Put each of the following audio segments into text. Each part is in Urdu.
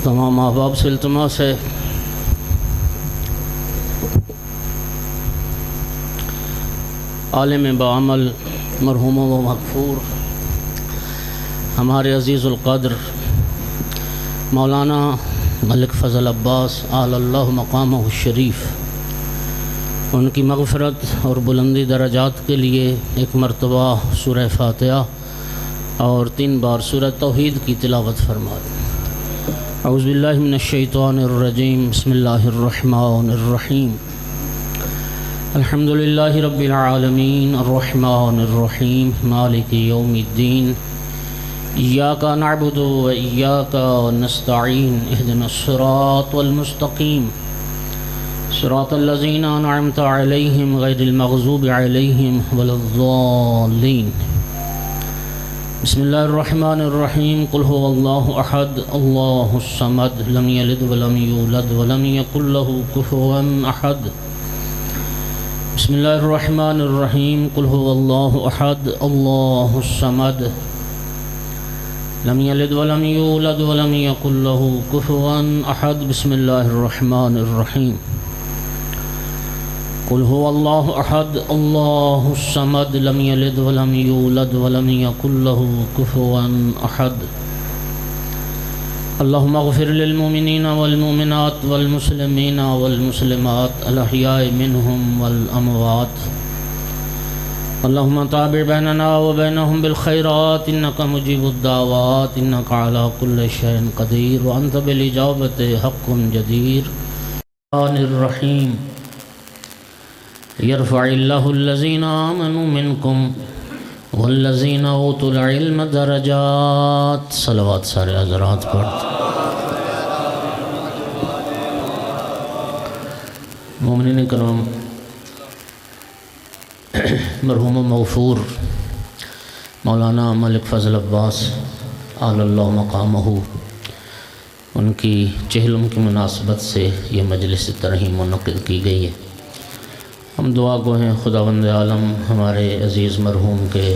تمام احباب سے التماس ہے عالم بعمل مرحوم و مغفور ہمارے عزیز القدر مولانا ملک فضل عباس اعلی اللہ مقامہ الشریف، ان کی مغفرت اور بلندی درجات کے لیے ایک مرتبہ سورہ فاتحہ اور 3 بار سورہ توحید کی تلاوت فرمائیں۔ اعوذ باللہ من الشیطان الرجیم، بسم اللہ الرحمن الرحیم، الحمد للہ رب العالمین الرحمن الرحیم مالک یوم الدین، ایاک نعبد و ایاک نستعین، اہدنا الصراط المستقیم، صراط الذین انعمت علیہم غیر المغضوب علیہم ولا الضالین۔ بسم اللہ الرحمن الرحیم، قل هو اللہ احد اللہ الصمد لم یلد ولم یولد ولم یکن له کفوا احد۔ بسم اللہ الرحمن الرحیم، قل هو اللہ احد اللہ الصمد لم یلد ولم یولد ولم یکن له کفوا احد۔ بسم اللہ الرحمن الرحیم، قل هو اللہ احد اللہ الصمد لم یلد ولم یولد ولم یکن له کفوا احد۔ اللہم اغفر للمؤمنین والمؤمنات والمسلمین والمسلمات الاحیاء منہم والاموات، اللہم تابع بیننا وبینہم بالخیرات انکا مجیب الدعوات انکا علی کل شیء قدیر وانت بالاجابۃ حق جدیر۔ الرحمن الرحیم، یرفع اللہ الذین آمنوا منکم والذین اوتوا العلم درجات۔ صلوات سارے حضرات پڑھتے۔ مومنین کرام، مرحوم مغفور مولانا ملک فضل عباس اعلی اللہ مقامہ، ان کی چہلم کی مناسبت سے یہ مجلس ترحیم منعقد کی گئی ہے۔ ہم دعا گو ہیں خداوند عالم ہمارے عزیز مرحوم کے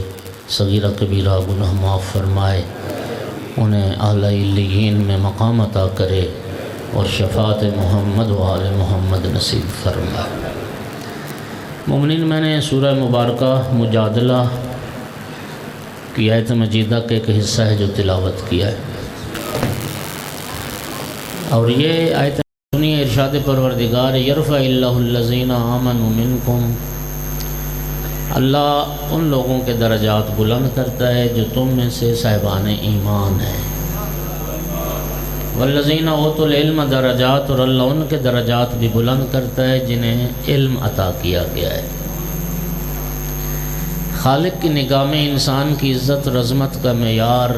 صغیرہ کبیرہ گناہ معاف فرمائے، انہیں اعلیٰ علیین میں مقام عطا کرے اور شفاعت محمد و آل محمد نصیب فرمائے۔ مومنین، میں نے سورہ مبارکہ مجادلہ کی آیت مجیدہ کے ایک حصہ ہے جو تلاوت کیا ہے، اور یہ آیت سنیے۔ ارشاد پروردگار، یرفع اللہ الذین آمنوا منکم، اللہ ان لوگوں کے درجات بلند کرتا ہے جو تم میں سے صاحبان ایمان ہیں، والذین اوتوا العلم درجات، اور اللہ ان کے درجات بھی بلند کرتا ہے جنہیں علم عطا کیا گیا ہے۔ خالق کی نگاہ میں انسان کی عزت اور عظمت کا معیار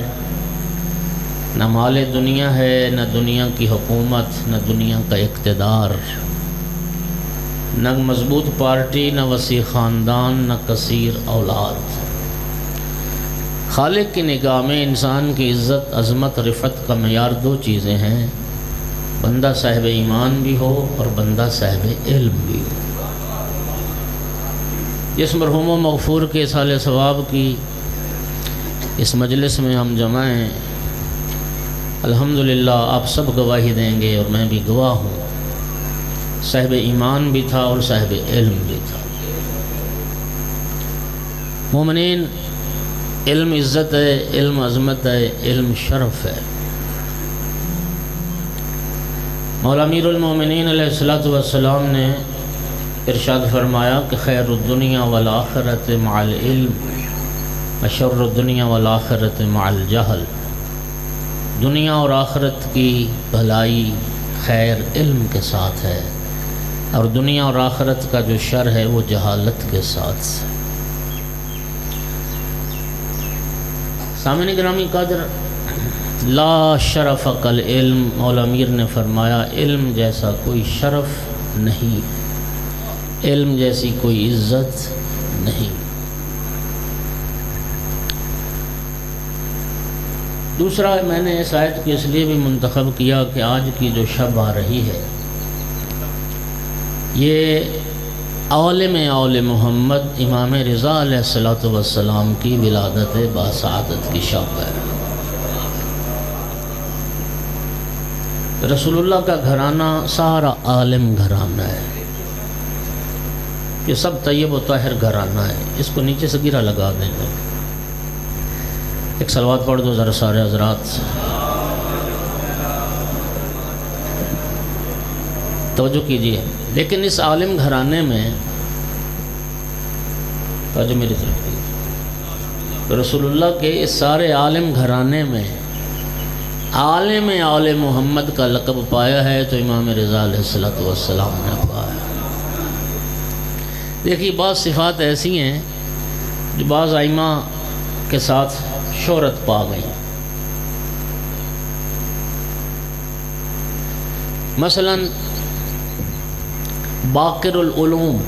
نہ مال دنیا ہے، نہ دنیا کی حکومت، نہ دنیا کا اقتدار، نہ مضبوط پارٹی، نہ وسیع خاندان، نہ کثیر اولاد۔ خالق کی نگاہ میں انسان کی عزت، عظمت، رفعت کا معیار 2 چیزیں ہیں، بندہ صاحب ایمان بھی ہو اور بندہ صاحب علم بھی ہو۔ جس مرحوم و مغفور کے اصال ثواب کی اس مجلس میں ہم جمع ہیں، الحمدللہ آپ سب گواہی دیں گے اور میں بھی گواہ ہوں، صاحب ایمان بھی تھا اور صاحب علم بھی تھا۔ مومنین، علم عزت ہے، علم عظمت ہے، علم شرف ہے۔ مولا امیر المومنین علیہ السلام نے ارشاد فرمایا کہ خیر الدنیا والآخرت مع العلم وشر الدنیا والآخرت مع الجہل، دنیا اور آخرت کی بھلائی خیر علم کے ساتھ ہے، اور دنیا اور آخرت کا جو شر ہے وہ جہالت کے ساتھ ہے۔ سامعین گرامی قدر، لا شرف کالعلم، مولا امیر نے فرمایا علم جیسا کوئی شرف نہیں، علم جیسی کوئی عزت نہیں۔ دوسرا، میں نے اس آیت کو اس لیے بھی منتخب کیا کہ آج کی جو شب آ رہی ہے یہ اول محمد امام رضا علیہ السلام کی ولادت باسعادت کی شب ہے۔ رسول اللہ کا گھرانہ سارا عالم گھرانہ ہے، یہ سب طیب و طاہر گھرانہ ہے، اس کو نیچے سے گرا لگا دیں گے۔ ایک صلوات پڑھ دو ذرا سارے حضرات، توجہ کیجیے۔ لیکن اس عالم گھرانے میں توجہ میری طرف کیجیے، رسول اللہ کے اس سارے عالم گھرانے میں عالم آل محمد کا لقب پایا ہے تو امام رضا علیہ السلام نے پایا۔ دیکھیے بعض صفات ایسی ہیں جو بعض ائمہ کے ساتھ شہرت پا گئی، مثلا باقر العلوم،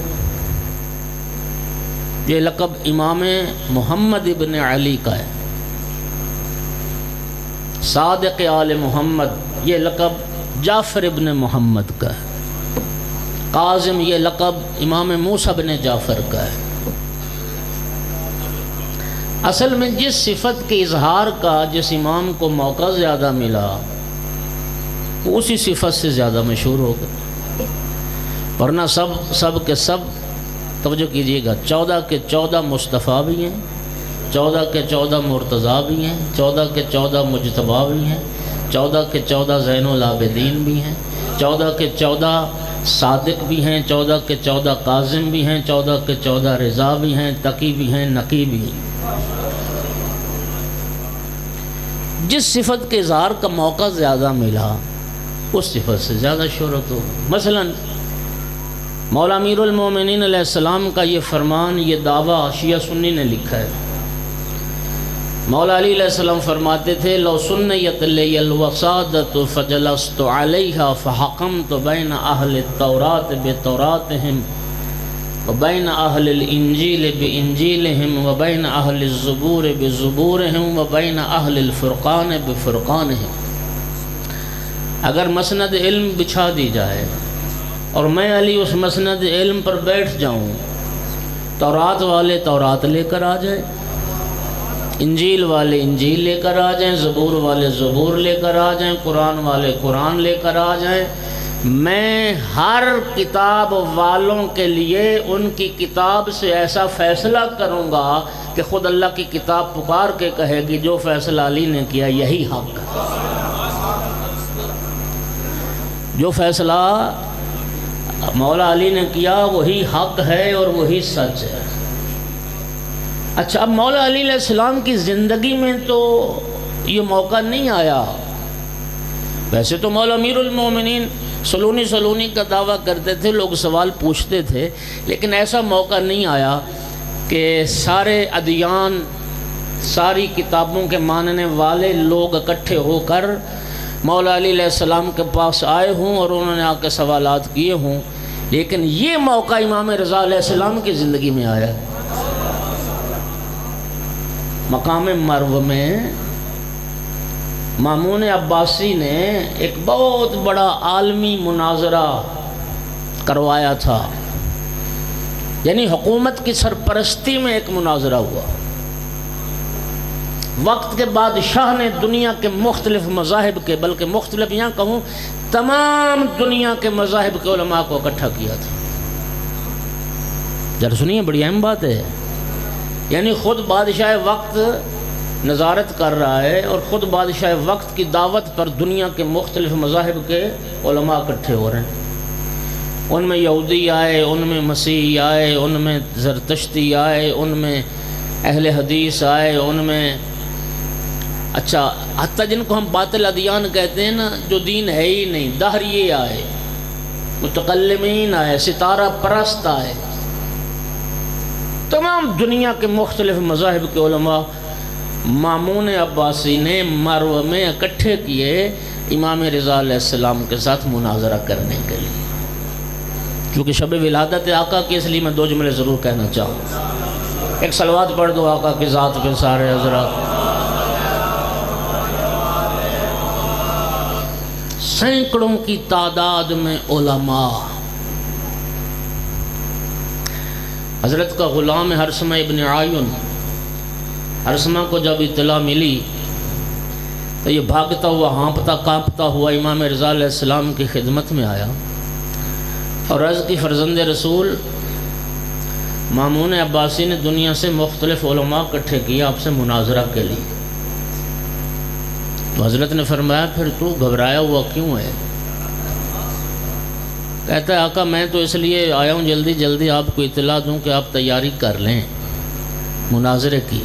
یہ لقب امام محمد ابن علی کا ہے۔ صادق آل محمد، یہ لقب جعفر ابن محمد کا ہے۔ قاسم، یہ لقب امام موسیٰ بن جعفر کا ہے۔ اصل میں جس صفت کے اظہار کا جس امام کو موقع زیادہ ملا وہ اسی صفت سے زیادہ مشہور ہو گئے، ورنہ سب کے سب توجہ کیجیے گا 14 کے 14 مصطفیٰ بھی ہیں، 14 کے 14 مرتضیٰ بھی ہیں، 14 کے 14 مجتبیٰ بھی ہیں، 14 کے 14 زین العابدین بھی ہیں، 14 کے 14 صادق بھی ہیں، 14 کے 14 کاظم بھی ہیں، 14 کے 14 رضا بھی ہیں، تقی بھی ہیں، نقی بھی ہیں۔ جس صفت کے اظہار کا موقع زیادہ ملا اس صفت سے زیادہ شہرت ہو۔ مثلا مولا امیر المومنین علیہ السلام کا یہ فرمان، یہ دعویٰ شیعہ سنی نے لکھا ہے۔ مولا علی علیہ السلام فرماتے تھے لو سنیت لی الوسادۃ فجلست علیہا فحکمت بین اہل التوراۃ بتوراتہم وبین اہل الانجیل بانجیلہم وبین اہل الزبور بزبورہم وبین اہل الفرقان بفرقانہم۔ اگر مسند علم بچھا دی جائے اور میں علی اس مسند علم پر بیٹھ جاؤں، تورات والے تورات لے کر آ جائیں، انجیل والے انجیل لے کر آ جائیں، زبور والے زبور لے کر آ جائیں، قرآن والے قرآن لے کر آ جائیں، میں ہر کتاب والوں کے لیے ان کی کتاب سے ایسا فیصلہ کروں گا کہ خود اللہ کی کتاب پکار کے کہے گی جو فیصلہ علی نے کیا یہی حق ہے، جو فیصلہ مولا علی نے کیا وہی حق ہے اور وہی سچ ہے۔ اچھا، اب مولا علی علیہ السلام کی زندگی میں تو یہ موقع نہیں آیا، ویسے تو مولا امیر المومنین سلونی کا دعویٰ کرتے تھے، لوگ سوال پوچھتے تھے، لیکن ایسا موقع نہیں آیا کہ سارے ادیان، ساری کتابوں کے ماننے والے لوگ اکٹھے ہو کر مولا علی علیہ السلام کے پاس آئے ہوں اور انہوں نے آ کے سوالات کیے ہوں، لیکن یہ موقع امام رضا علیہ السلام کی زندگی میں آیا۔ مقام مرو میں مامون عباسی نے ایک بہت بڑا عالمی مناظرہ کروایا تھا، یعنی حکومت کی سرپرستی میں ایک مناظرہ ہوا۔ وقت کے بادشاہ نے دنیا کے مختلف مذاہب کے، بلکہ مختلف یہاں کہوں تمام دنیا کے مذاہب کے علماء کو اکٹھا کیا تھا۔ ذرا سنیے، بڑی اہم بات ہے، یعنی خود بادشاہ وقت نظارت کر رہا ہے اور خود بادشاہ وقت کی دعوت پر دنیا کے مختلف مذاہب کے علماء اکٹھے ہو رہے ہیں۔ ان میں یہودی آئے، ان میں مسیحی آئے، ان میں زرتشتی آئے، ان میں اہل حدیث آئے، ان میں اچھا حتیٰ جن کو ہم باطل ادیان کہتے ہیں نا، جو دین ہے ہی نہیں، دہریے آئے، متکلمین آئے، ستارہ پرست آئے، تمام دنیا کے مختلف مذاہب کے علماء مامون عباسی نے مرو میں اکٹھے کیے امام رضا علیہ السلام کے ساتھ مناظرہ کرنے کے لیے۔ کیونکہ شب ولادت آقا کی، اس لیے میں 2 جملے ضرور کہنا چاہوں۔ ایک صلوات پڑھ دو آقا کی ذات پہ سارے حضرات۔ سینکڑوں کی تعداد میں علماء، حضرت کا غلام حرثمہ ابن عیون، حرثمہ کو جب اطلاع ملی تو یہ بھاگتا ہوا ہانپتا کانپتا ہوا امام رضا علیہ السلام کی خدمت میں آیا اور عرض کی فرزند رسول مامون عباسی نے دنیا سے مختلف علماء اکٹھے کیا آپ سے مناظرہ کے لیے. تو حضرت نے فرمایا پھر تو گھبرایا ہوا کیوں ہے؟ کہتا ہے آقا میں تو اس لیے آیا ہوں جلدی جلدی آپ کو اطلاع دوں کہ آپ تیاری کر لیں مناظرے کی.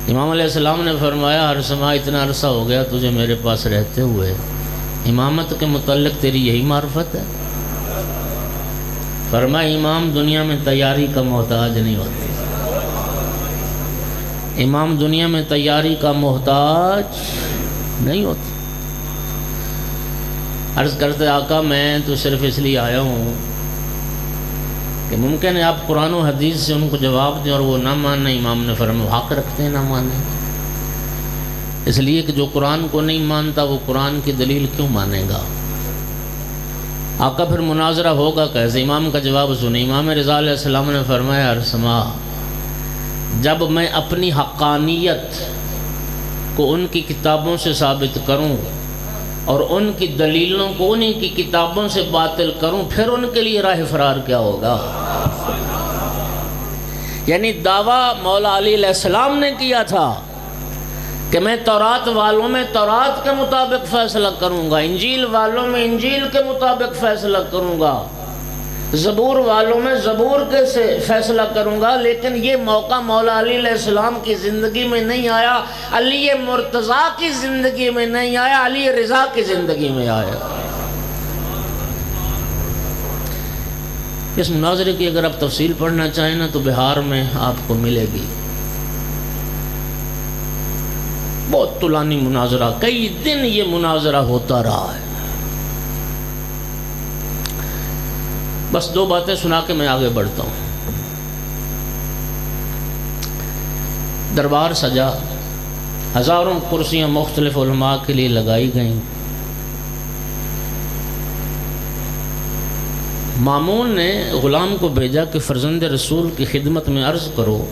امام علیہ السلام نے فرمایا ہر سما اتنا عرصہ ہو گیا تجھے میرے پاس رہتے ہوئے، امامت کے متعلق تیری یہی معرفت ہے؟ فرمایا امام دنیا میں تیاری کا محتاج نہیں ہوتے، امام دنیا میں تیاری کا محتاج نہیں ہوتے. عرض کرتے آقا میں تو صرف اس لیے آیا ہوں کہ ممکن ہے آپ قرآن و حدیث سے ان کو جواب دیں اور وہ نہ مانیں. امام نے فرمایا حق رکھتے ہیں نہ مانیں، اس لیے کہ جو قرآن کو نہیں مانتا وہ قرآن کی دلیل کیوں مانے گا؟ آقا پھر مناظرہ ہوگا کیسے؟ امام کا جواب سنیں. امام رضا علیہ السلام نے فرمایا ارسما جب میں اپنی حقانیت کو ان کی کتابوں سے ثابت کروں اور ان کی دلیلوں کو انہی کی کتابوں سے باطل کروں پھر ان کے لیے راہ فرار کیا ہوگا؟ یعنی دعویٰ مولا علی علیہ السلام نے کیا تھا کہ میں تورات والوں میں تورات کے مطابق فیصلہ کروں گا، انجیل والوں میں انجیل کے مطابق فیصلہ کروں گا، زبور والوں میں زبور کے سے فیصلہ کروں گا. لیکن یہ موقع مولا علی علیہ السلام کی زندگی میں نہیں آیا، علی مرتضیٰ کی زندگی میں نہیں آیا، علی رضا کی زندگی میں آیا. اس مناظرے کی اگر آپ تفصیل پڑھنا چاہیں نا تو بہار میں آپ کو ملے گی. بہت طولانی مناظرہ، کئی دن یہ مناظرہ ہوتا رہا ہے. بس دو باتیں سنا کے میں آگے بڑھتا ہوں. دربار سجا، ہزاروں کرسیاں مختلف علماء کے لیے لگائی گئیں. مامون نے غلام کو بھیجا کہ فرزند رسول کی خدمت میں عرض کرو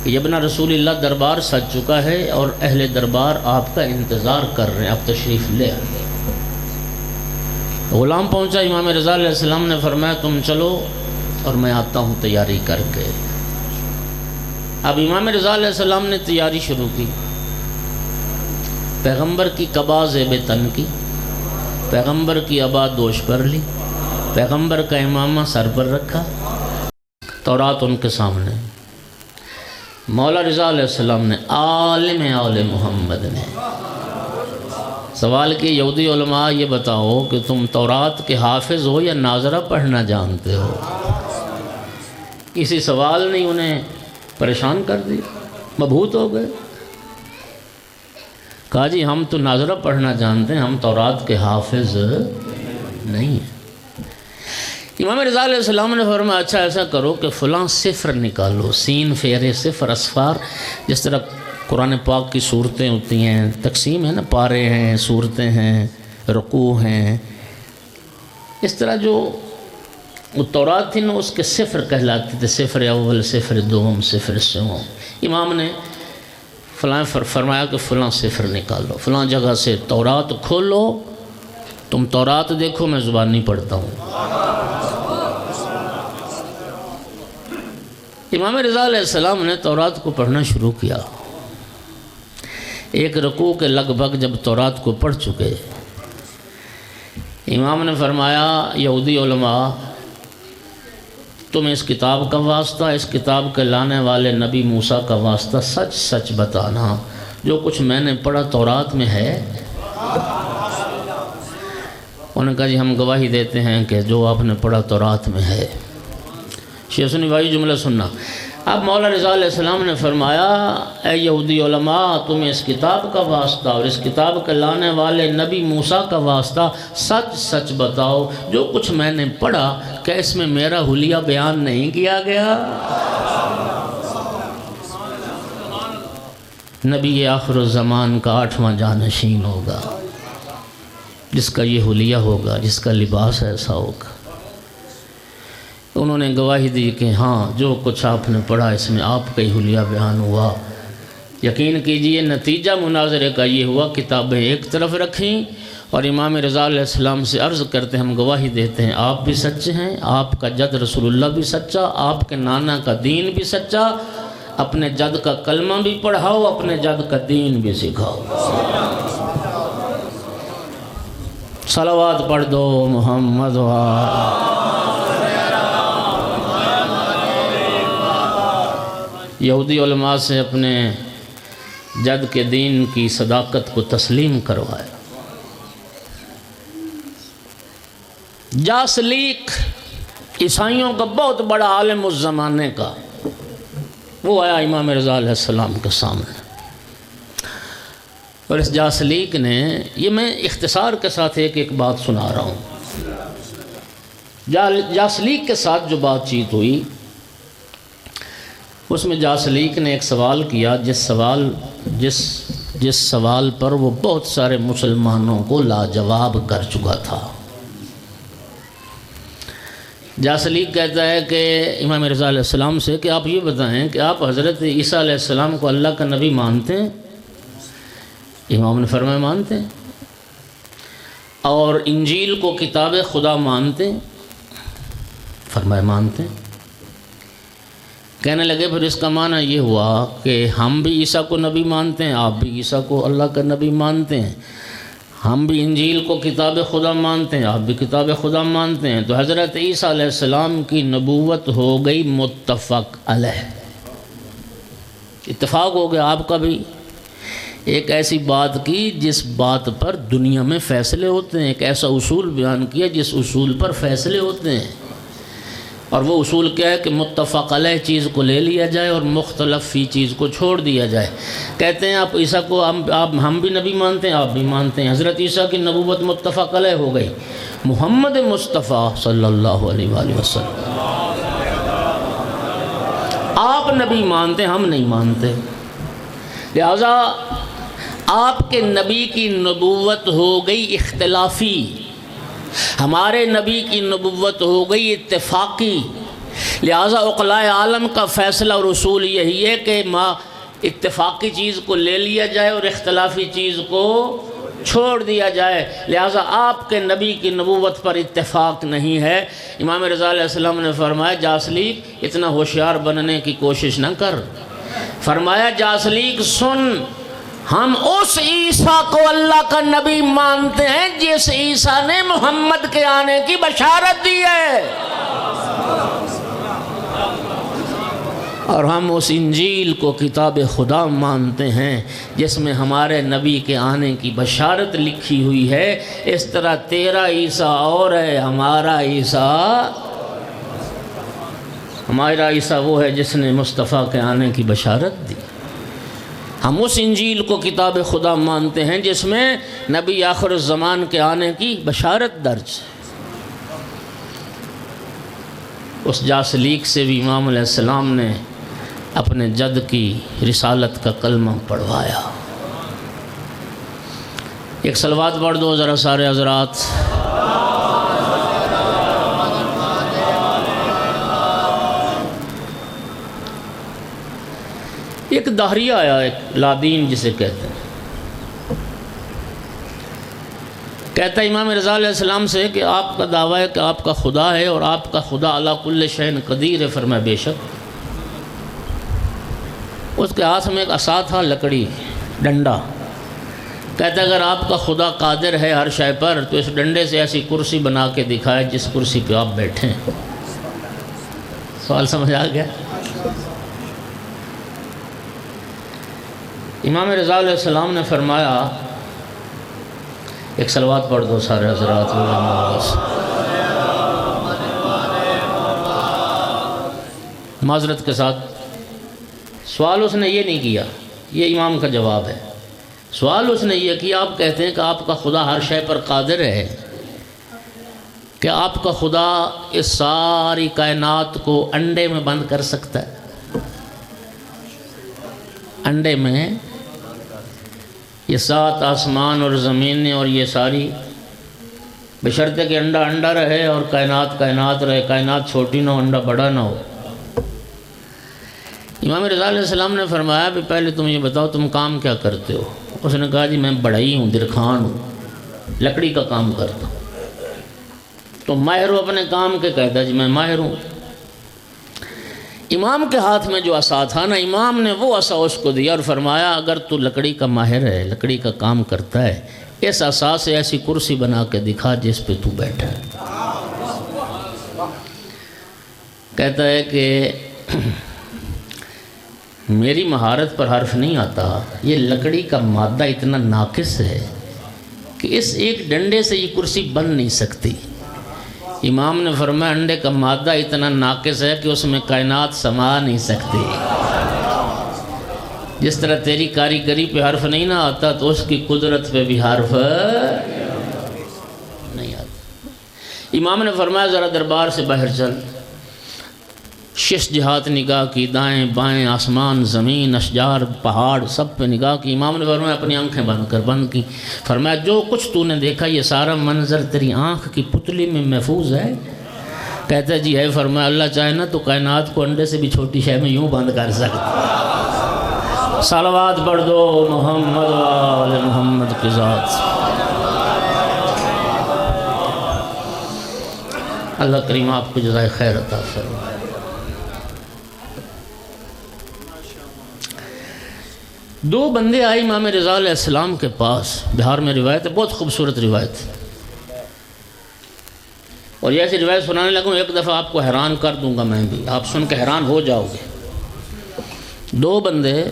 کہ ابن رسول اللہ دربار سج چکا ہے اور اہل دربار آپ کا انتظار کر رہے ہیں، آپ تشریف لے آئیں. غلام پہنچا، امام رضا علیہ السلام نے فرمایا تم چلو اور میں آتا ہوں تیاری کر کے. اب امام رضا علیہ السلام نے تیاری شروع کی. پیغمبر کی قبا زیب تن کی، پیغمبر کی ابا دوش پر لی، پیغمبر کا امامہ سر پر رکھا، تورات ان کے سامنے. مولا رضا علیہ السلام نے عالم آل محمد نے سوال کی یہودی علماء یہ بتاؤ کہ تم تورات کے حافظ ہو یا ناظرہ پڑھنا جانتے ہو؟ کسی سوال نے انہیں پریشان کر دیا، مبہوت ہو گئے. کہا جی ہم تو ناظرہ پڑھنا جانتے ہیں، ہم تورات کے حافظ نہیں ہیں. امام رضا علیہ السلام نے فرمایا اچھا ایسا کرو کہ فلاں صفر نکالو، سین فیر صفر اسفار، جس طرح قرآن پاک کی صورتیں ہوتی ہیں، تقسیم ہے نا، پارے ہیں، صورتیں ہیں، رکوع ہیں، اس طرح جو تورات تھی نا اس کے صفر کہلاتے تھے، صفر اول، صفر دوم، صفر سوم. امام نے فلاں فرمایا کہ فلاں صفر نکالو، فلاں جگہ سے تورات کھولو، تم تورات دیکھو میں زبان نہیں پڑھتا ہوں. امام رضا علیہ السلام نے تورات کو پڑھنا شروع کیا. ایک رکوع کے لگ بھگ جب تورات کو پڑھ چکے، امام نے فرمایا یہودی علماء تم اس کتاب کا واسطہ، اس کتاب کے لانے والے نبی موسیٰ کا واسطہ سچ سچ بتانا جو کچھ میں نے پڑھا تورات میں ہے. انہوں نے کہا جی ہم گواہی دیتے ہیں کہ جو آپ نے پڑھا تورات میں ہے. شیخ سنی بھائی جملہ سننا. اب مولا رضا علیہ السلام نے فرمایا اے یہودی علماء تم اس کتاب کا واسطہ اور اس کتاب کے لانے والے نبی موسیٰ کا واسطہ سچ سچ بتاؤ جو کچھ میں نے پڑھا کہ اس میں میرا حلیہ بیان نہیں کیا گیا؟ نبی آخر الزمان کا 8واں جانشین ہوگا، جس کا یہ حلیہ ہوگا، جس کا لباس ایسا ہوگا. انہوں نے گواہی دی کہ ہاں جو کچھ آپ نے پڑھا اس میں آپ کا ہی حلیہ بیان ہوا. یقین کیجئے نتیجہ مناظرے کا یہ ہوا، کتابیں ایک طرف رکھیں اور امام رضا علیہ السلام سے عرض کرتے ہیں، ہم گواہی دیتے ہیں آپ بھی سچے ہیں، آپ کا جد رسول اللہ بھی سچا، آپ کے نانا کا دین بھی سچا، اپنے جد کا کلمہ بھی پڑھاؤ، اپنے جد کا دین بھی سکھاؤ۔ صلوات پڑھ دو محمد یہودی علماء سے اپنے جد کے دین کی صداقت کو تسلیم کروایا۔ جاسلیق عیسائیوں کا بہت بڑا عالم اس زمانے کا، وہ آیا امام رضا علیہ السلام کے سامنے، اور اس جاسلیق نے، یہ میں اختصار کے ساتھ ایک بات سنا رہا ہوں، جاسلیق کے ساتھ جو بات چیت ہوئی اس میں جاسلیق نے ایک سوال کیا، جس سوال پر وہ بہت سارے مسلمانوں کو لاجواب کر چکا تھا۔ جاسلیق کہتا ہے کہ امام رضا علیہ السلام سے کہ آپ یہ بتائیں کہ آپ حضرت عیسیٰ علیہ السلام کو اللہ کا نبی مانتے ہیں؟ امام نے فرمایا مانتے ہیں۔ اور انجیل کو کتاب خدا مانتے ہیں؟ فرمایا مانتے ہیں۔ کہنے لگے پھر اس کا معنی یہ ہوا کہ ہم بھی عیسیٰ کو نبی مانتے ہیں، آپ بھی عیسیٰ کو اللہ کا نبی مانتے ہیں، ہم بھی انجیل کو کتاب خدا مانتے ہیں، آپ بھی کتاب خدا مانتے ہیں، تو حضرت عیسیٰ علیہ السلام کی نبوت ہو گئی متفق علیہ، اتفاق ہو گیا آپ کا بھی ایک ایسی بات کی جس بات پر دنیا میں فیصلے ہوتے ہیں، ایک ایسا اصول بیان کیا جس اصول پر فیصلے ہوتے ہیں، اور وہ اصول کیا ہے کہ متفق علیہ چیز کو لے لیا جائے اور مختلف فی چیز کو چھوڑ دیا جائے۔ کہتے ہیں آپ عیسیٰ کو ہم بھی نبی مانتے ہیں، آپ بھی مانتے ہیں، حضرت عیسیٰ کی نبوت متفق علیہ ہو گئی، محمد مصطفیٰ صلی اللہ علیہ وآلہ وسلم آپ نبی مانتے ہیں، ہم نہیں مانتے، لہذا آپ کے نبی کی نبوت ہو گئی اختلافی، ہمارے نبی کی نبوت ہو گئی اتفاقی، لہذا عقلاء عالم کا فیصلہ اور اصول یہی ہے کہ اتفاقی چیز کو لے لیا جائے اور اختلافی چیز کو چھوڑ دیا جائے، لہذا آپ کے نبی کی نبوت پر اتفاق نہیں ہے۔ امام رضا علیہ السلام نے فرمایا جاسلیق اتنا ہوشیار بننے کی کوشش نہ کر، فرمایا جاسلیق سن، ہم اس عیسیٰ کو اللہ کا نبی مانتے ہیں جس عیسیٰ نے محمد کے آنے کی بشارت دی ہے، اور ہم اس انجیل کو کتاب خدا مانتے ہیں جس میں ہمارے نبی کے آنے کی بشارت لکھی ہوئی ہے۔ اس طرح تیرا عیسیٰ اور ہے، ہمارا عیسیٰ وہ ہے جس نے مصطفیٰ کے آنے کی بشارت دی۔ ہم اس انجیل کو کتاب خدا مانتے ہیں جس میں نبی آخر الزمان کے آنے کی بشارت درج ہے۔ اس جاسلیق سے بھی امام علیہ السلام نے اپنے جد کی رسالت کا کلمہ پڑھوایا۔ ایک صلوات پڑھ دو ذرا سارے حضرات۔ ایک دہریہ آیا، ایک لادین جسے کہتے ہیں، کہتا ہے امام رضا علیہ السلام سے کہ آپ کا دعویٰ ہے کہ آپ کا خدا ہے اور آپ کا خدا علی کل شیء قدیر ہے، فرمایا بے شک۔ اس کے ہاتھ میں ایک عصا تھا، لکڑی، ڈنڈا، کہتا ہے اگر آپ کا خدا قادر ہے ہر شے پر تو اس ڈنڈے سے ایسی کرسی بنا کے دکھائے جس کرسی پہ آپ بیٹھیں۔ سوال سمجھ آ گیا؟ امام رضا علیہ السلام نے فرمایا، ایک صلوات پڑھ دو سارے حضرات۔ معذرت کے ساتھ سوال اس نے یہ نہیں کیا، یہ امام کا جواب ہے۔ سوال اس نے یہ کیا، آپ کہتے ہیں کہ آپ کا خدا ہر شے پر قادر ہے، کہ آپ کا خدا اس ساری کائنات کو انڈے میں بند کر سکتا ہے؟ انڈے میں یہ 7 آسمان اور زمینیں اور یہ ساری، بشرطے کہ انڈا انڈا رہے اور کائنات کائنات رہے، کائنات چھوٹی نہ ہو، انڈا بڑا نہ ہو۔ امام رضا علیہ السلام نے فرمایا بھی پہلے تم یہ بتاؤ تم کام کیا کرتے ہو؟ اس نے کہا جی میں بڑھئی ہوں، درخان ہوں، لکڑی کا کام کرتا ہوں۔ تو ماہر ہو اپنے کام کے؟ کہتا جی میں ماہر ہوں۔ امام کے ہاتھ میں جو عصا تھا نا، امام نے وہ عصا اس کو دیا اور فرمایا اگر تو لکڑی کا ماہر ہے، لکڑی کا کام کرتا ہے، اس عصا سے ایسی کرسی بنا کے دکھا جس پہ تو بیٹھا ہے۔ کہتا ہے کہ میری مہارت پر حرف نہیں آتا، یہ لکڑی کا مادہ اتنا ناقص ہے کہ اس ایک ڈنڈے سے یہ کرسی بن نہیں سکتی۔ امام نے فرمایا انڈے کا مادہ اتنا ناقص ہے کہ اس میں کائنات سما نہیں سکتی۔ جس طرح تیری کاریگری پہ حرف نہیں نہ آتا تو اس کی قدرت پہ بھی حرف نہیں آتا۔ امام نے فرمایا ذرا دربار سے باہر چل۔ شش جہات نگاہ کی، دائیں بائیں، آسمان زمین اشجار پہاڑ سب پہ نگاہ کی۔ امام نے فرمایا اپنی آنکھیں بند کی۔ فرمایا جو کچھ تو نے دیکھا یہ سارا منظر تیری آنکھ کی پتلی میں محفوظ ہے؟ کہتا ہے جی ہے۔ فرمایا اللہ چاہے نا تو کائنات کو انڈے سے بھی چھوٹی شے میں یوں بند کر سکتا۔ صلوات پڑھ دو محمد و آل محمد کی ذات۔ اللہ کریم آپ کو جزائے خیر عطا فرمائے۔ دو بندے آئے امام رضا علیہ السلام کے پاس، بہار میں روایت ہے، بہت خوبصورت روایت ہے، اور یہ ایسی روایت سنانے لگوں ایک دفعہ آپ کو حیران کر دوں گا، میں بھی آپ سن کے حیران ہو جاؤ گے۔ دو بندے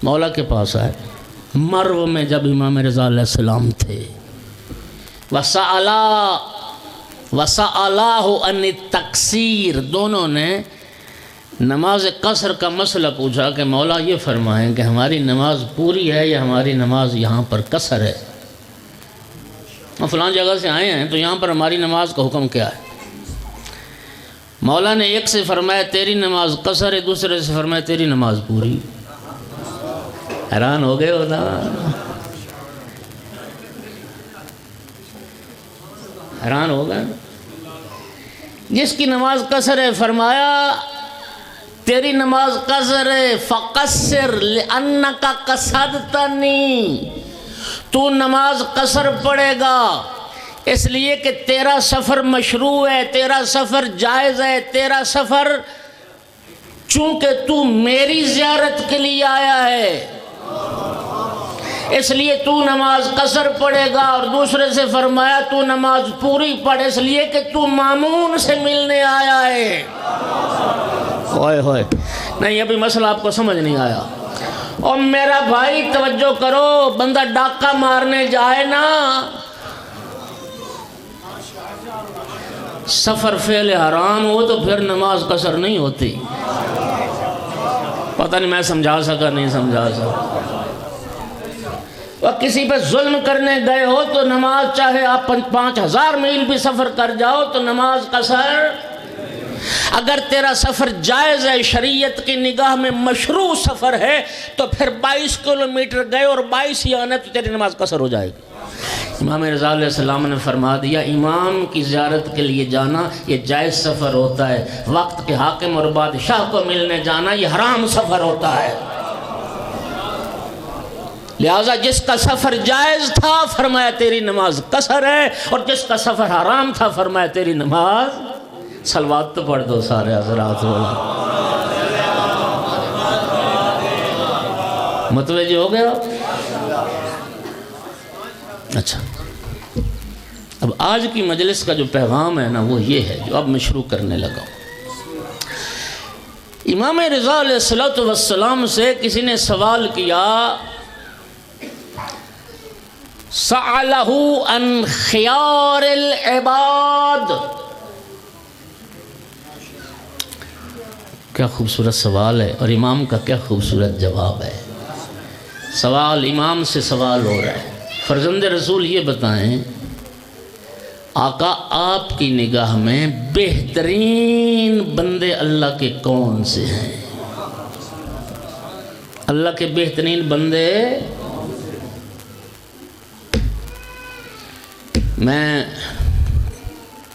مولا کے پاس آئے مرو میں جب امام رضا علیہ السلام تھے، وَسَأَلَاهُ عَنِ التَّقْصِيرِ، دونوں نے نماز قصر کا مسئلہ پوچھا کہ مولا یہ فرمائیں کہ ہماری نماز پوری ہے یا ہماری نماز یہاں پر قصر ہے؟ ہم فلان جگہ سے آئے ہیں تو یہاں پر ہماری نماز کا حکم کیا ہے؟ مولا نے ایک سے فرمایا تیری نماز قصر ہے، دوسرے سے فرمایا تیری نماز پوری۔ حیران ہو گئے ہو نا؟ حیران ہو گئے؟ جس کی نماز قصر ہے فرمایا تیری نماز قصر ہے، فقصر لأنک قصدتنی، تو نماز قصر پڑھے گا اس لیے کہ تیرا سفر مشروع ہے، تیرا سفر جائز ہے، تیرا سفر چونکہ تو میری زیارت کے لیے آیا ہے اس لیے تو نماز قصر پڑھے گا، اور دوسرے سے فرمایا تو نماز پوری پڑھ اس لیے کہ تو مامون سے ملنے آیا ہے۔ ہوئے ہوئے نہیں، ابھی مسئلہ آپ کو سمجھ نہیں آیا۔ اور میرا بھائی توجہ کرو، بندہ ڈاکہ مارنے جائے نا، سفر فعل حرام ہو تو پھر نماز قصر نہیں ہوتی۔ پتہ نہیں میں سمجھا سکا نہیں سمجھا سکا۔ اور کسی پہ ظلم کرنے گئے ہو تو نماز چاہے آپ 5000 میل بھی سفر کر جاؤ تو نماز قصر۔ اگر تیرا سفر جائز ہے، شریعت کی نگاہ میں مشروع سفر ہے، تو پھر 22 کلومیٹر گئے اور 22 ہی آنے تو تیری نماز قصر ہو جائے گی۔ امام رضا علیہ السلام نے فرما دیا امام کی زیارت کے لیے جانا یہ جائز سفر ہوتا ہے، وقت کے حاکم اور بادشاہ کو ملنے جانا یہ حرام سفر ہوتا ہے۔ لہذا جس کا سفر جائز تھا فرمایا تیری نماز قصر ہے، اور جس کا سفر حرام تھا فرمایا تیری نماز۔ صلوات تو پڑھ دو سارے حضرات، متوجہ ہو گیا؟ اچھا، اب آج کی مجلس کا جو پیغام ہے نا وہ یہ ہے جو اب میں شروع کرنے لگا ہوں۔ امام رضا علیہ السلام سے کسی نے سوال کیا، سألہ عن خیار العباد، کیا خوبصورت سوال ہے، اور امام کا کیا خوبصورت جواب ہے۔ سوال امام سے سوال ہو رہا ہے، فرزند رسول یہ بتائیں آقا آپ کی نگاہ میں بہترین بندے اللہ کے کون سے ہیں؟ اللہ کے بہترین بندے،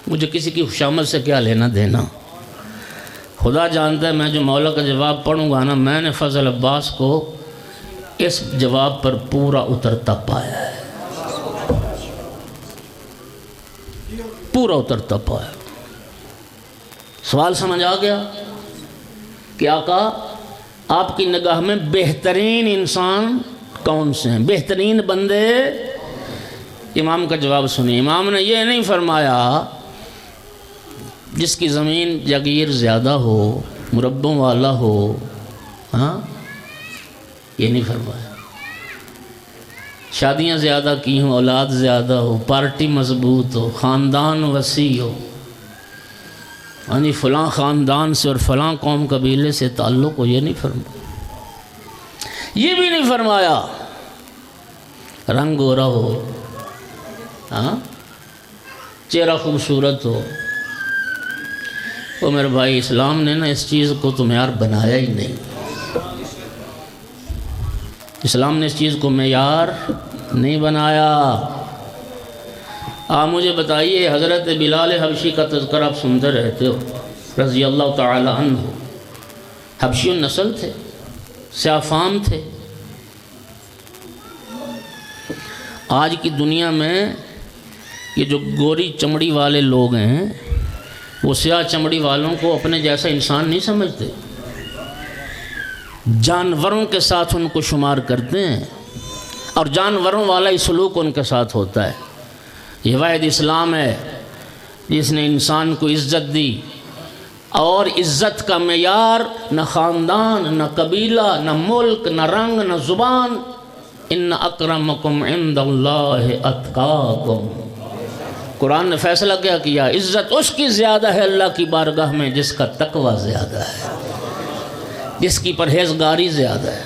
مجھے کسی کی خوشامد سے کیا لینا دینا، خدا جانتا ہے میں جو مولا کا جواب پڑھوں گا نا، میں نے فضل عباس کو اس جواب پر پورا اترتا پایا ہے، پورا اترتا پایا۔ سوال سمجھ آ گیا کہ آقا آپ کی نگاہ میں بہترین انسان کون سے ہیں، بہترین بندے؟ امام کا جواب سنیے۔ امام نے یہ نہیں فرمایا جس کی زمین جاگیر زیادہ ہو، مربوں والا ہو، ہاں یہ نہیں فرمایا۔ شادیاں زیادہ کی ہوں، اولاد زیادہ ہو، پارٹی مضبوط ہو، خاندان وسیع ہو، ہاں جی فلاں خاندان سے اور فلاں قوم قبیلے سے تعلق ہو، یہ نہیں فرمایا۔ یہ بھی نہیں فرمایا رنگ گورا ہو، ہاں چہرہ خوبصورت ہو۔ وہ میرے بھائی اسلام نے نا اس چیز کو تو معیار بنایا ہی نہیں، اسلام نے اس چیز کو معیار نہیں بنایا۔ آپ مجھے بتائیے حضرت بلال حبشی کا تذکرہ آپ سنتے رہتے ہو رضی اللہ تعالی عنہ، حبشی النسل تھے، سیاہ فام تھے۔ آج کی دنیا میں یہ جو گوری چمڑی والے لوگ ہیں وہ سیاہ چمڑی والوں کو اپنے جیسا انسان نہیں سمجھتے، جانوروں کے ساتھ ان کو شمار کرتے ہیں، اور جانوروں والا ہی سلوک ان کے ساتھ ہوتا ہے۔ یہ واحد اسلام ہے جس نے انسان کو عزت دی، اور عزت کا معیار نہ خاندان، نہ قبیلہ، نہ ملک، نہ رنگ، نہ زبان۔ ان اکرمکم عند اللہ اتقاکم۔ قرآن نے فیصلہ کیا کیا؟ عزت اس کی زیادہ ہے اللہ کی بارگاہ میں جس کا تقوی زیادہ ہے، جس کی پرہیزگاری زیادہ ہے۔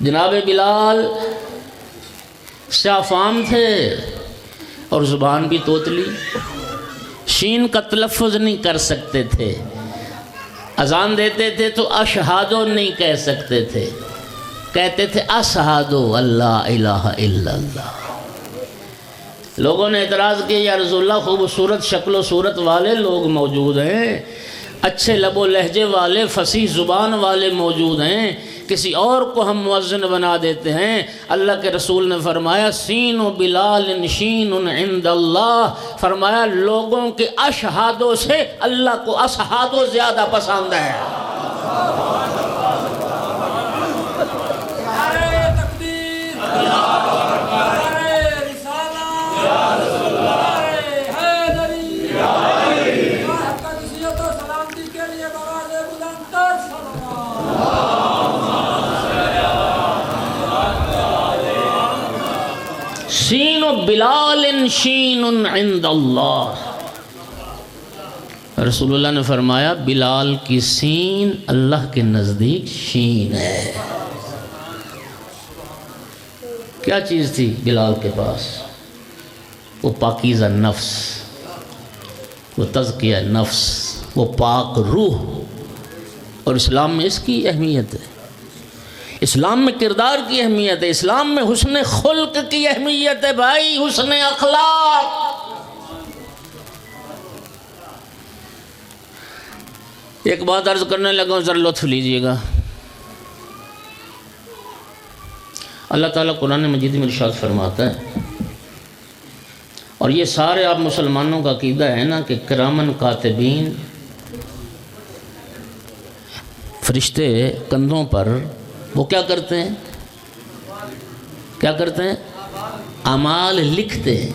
جناب بلال سیاہ فام تھے اور زبان بھی توتلی، شین کا تلفظ نہیں کر سکتے تھے، اذان دیتے تھے تو اشہادو نہیں کہہ سکتے تھے، کہتے تھے اشہادو اللہ الہ الا اللہ۔ لوگوں نے اعتراض کیا یا رسول اللہ خوبصورت شکل و صورت والے لوگ موجود ہیں، اچھے لب و لہجے والے فصیح زبان والے موجود ہیں، کسی اور کو ہم مؤذن بنا دیتے ہیں۔ اللہ کے رسول نے فرمایا سین و بلال شین عند اللہ، فرمایا لوگوں کے اشہادوں سے اللہ کو اشہادوں زیادہ پسند ہے۔ سین بلال شین عند اللہ، رسول اللہ نے فرمایا بلال کی سین اللہ کے نزدیک شین ہے۔ کیا چیز تھی بلال کے پاس؟ وہ پاکیزہ نفس، وہ تزکیہ نفس، وہ پاک روح، اور اسلام میں اس کی اہمیت ہے، اسلام میں کردار کی اہمیت ہے، اسلام میں حسن خلق کی اہمیت ہے بھائی، حسن اخلاق۔ ایک بات عرض کرنے لگا ہوں، ذرا لطف لیجئے گا۔ اللہ تعالیٰ قرآن مجید میں ارشاد فرماتا ہے، اور یہ سارے آپ مسلمانوں کا عقیدہ ہے نا کہ کرامن کاتبین، فرشتے کندھوں پر وہ کیا کرتے ہیں؟ کیا کرتے ہیں؟ اعمال لکھتے ہیں۔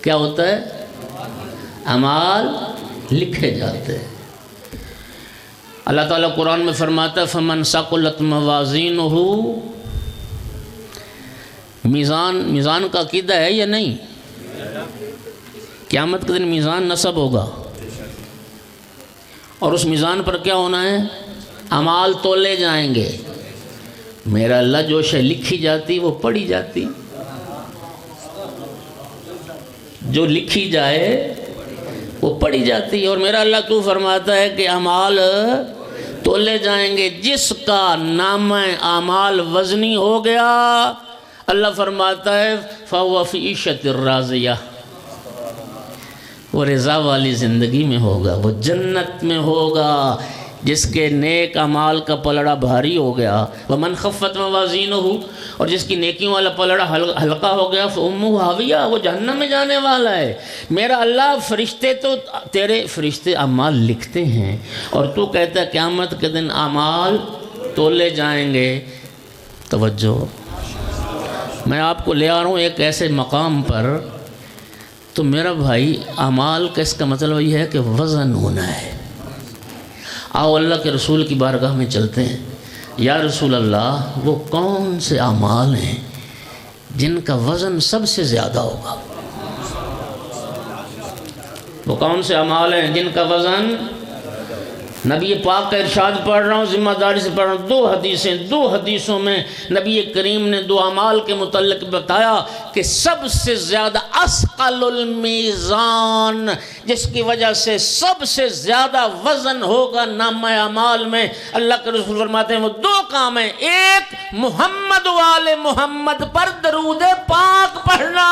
کیا ہوتا ہے؟ اعمال لکھے جاتے ہیں۔ اللہ تعالیٰ قرآن میں فرماتا ہے فمن ثقلت موازینہ، میزان کا عقیدہ ہے یا نہیں؟ قیامت کے دن میزان نصب ہوگا، اور اس میزان پر کیا ہونا ہے؟ اعمال تولے جائیں گے۔ میرا اللہ جو شے لکھی جاتی وہ پڑھی جاتی، جو لکھی جائے وہ پڑھی جاتی، اور میرا اللہ تو فرماتا ہے کہ اعمال تولے جائیں گے۔ جس کا نامہ اعمال وزنی ہو گیا، اللہ فرماتا ہے فَهُوَ فِي عِيشَةٍ رَاضِيَةٍ، وہ رضا والی زندگی میں ہوگا، وہ جنت میں ہوگا۔ جس کے نیک اعمال کا پلڑا بھاری ہو گیا، ومن خفت موازینہ، اور جس کی نیکیوں والا پلڑا ہلکا ہو گیا، فأمہ ہاویہ، وہ جہنم میں جانے والا ہے۔ میرا اللہ فرشتے تو تیرے فرشتے اعمال لکھتے ہیں، اور تو کہتا ہے قیامت کے دن اعمال تولے جائیں گے۔ توجہ، میں آپ کو لے آ رہا ہوں ایک ایسے مقام پر، تو میرا بھائی اعمال کا اس کا مطلب یہ ہے کہ وزن ہونا ہے۔ آؤ اللہ کے رسول کی بارگاہ میں چلتے ہیں۔ یا رسول اللہ، وہ کون سے اعمال ہیں جن کا وزن سب سے زیادہ ہوگا؟ وہ کون سے اعمال ہیں جن کا وزن؟ نبی پاک کا ارشاد پڑھ رہا ہوں، ذمہ داری سے پڑھ رہا ہوں، دو حدیثوں میں نبی کریم نے دو اعمال کے متعلق بتایا کہ سب سے زیادہ اثقل المیزان، جس کی وجہ سے سب سے زیادہ وزن ہوگا نامہ اعمال میں، اللہ کے رسول فرماتے ہیں وہ دو کام ہیں۔ ایک، محمد و آل محمد پر درود پاک پڑھنا۔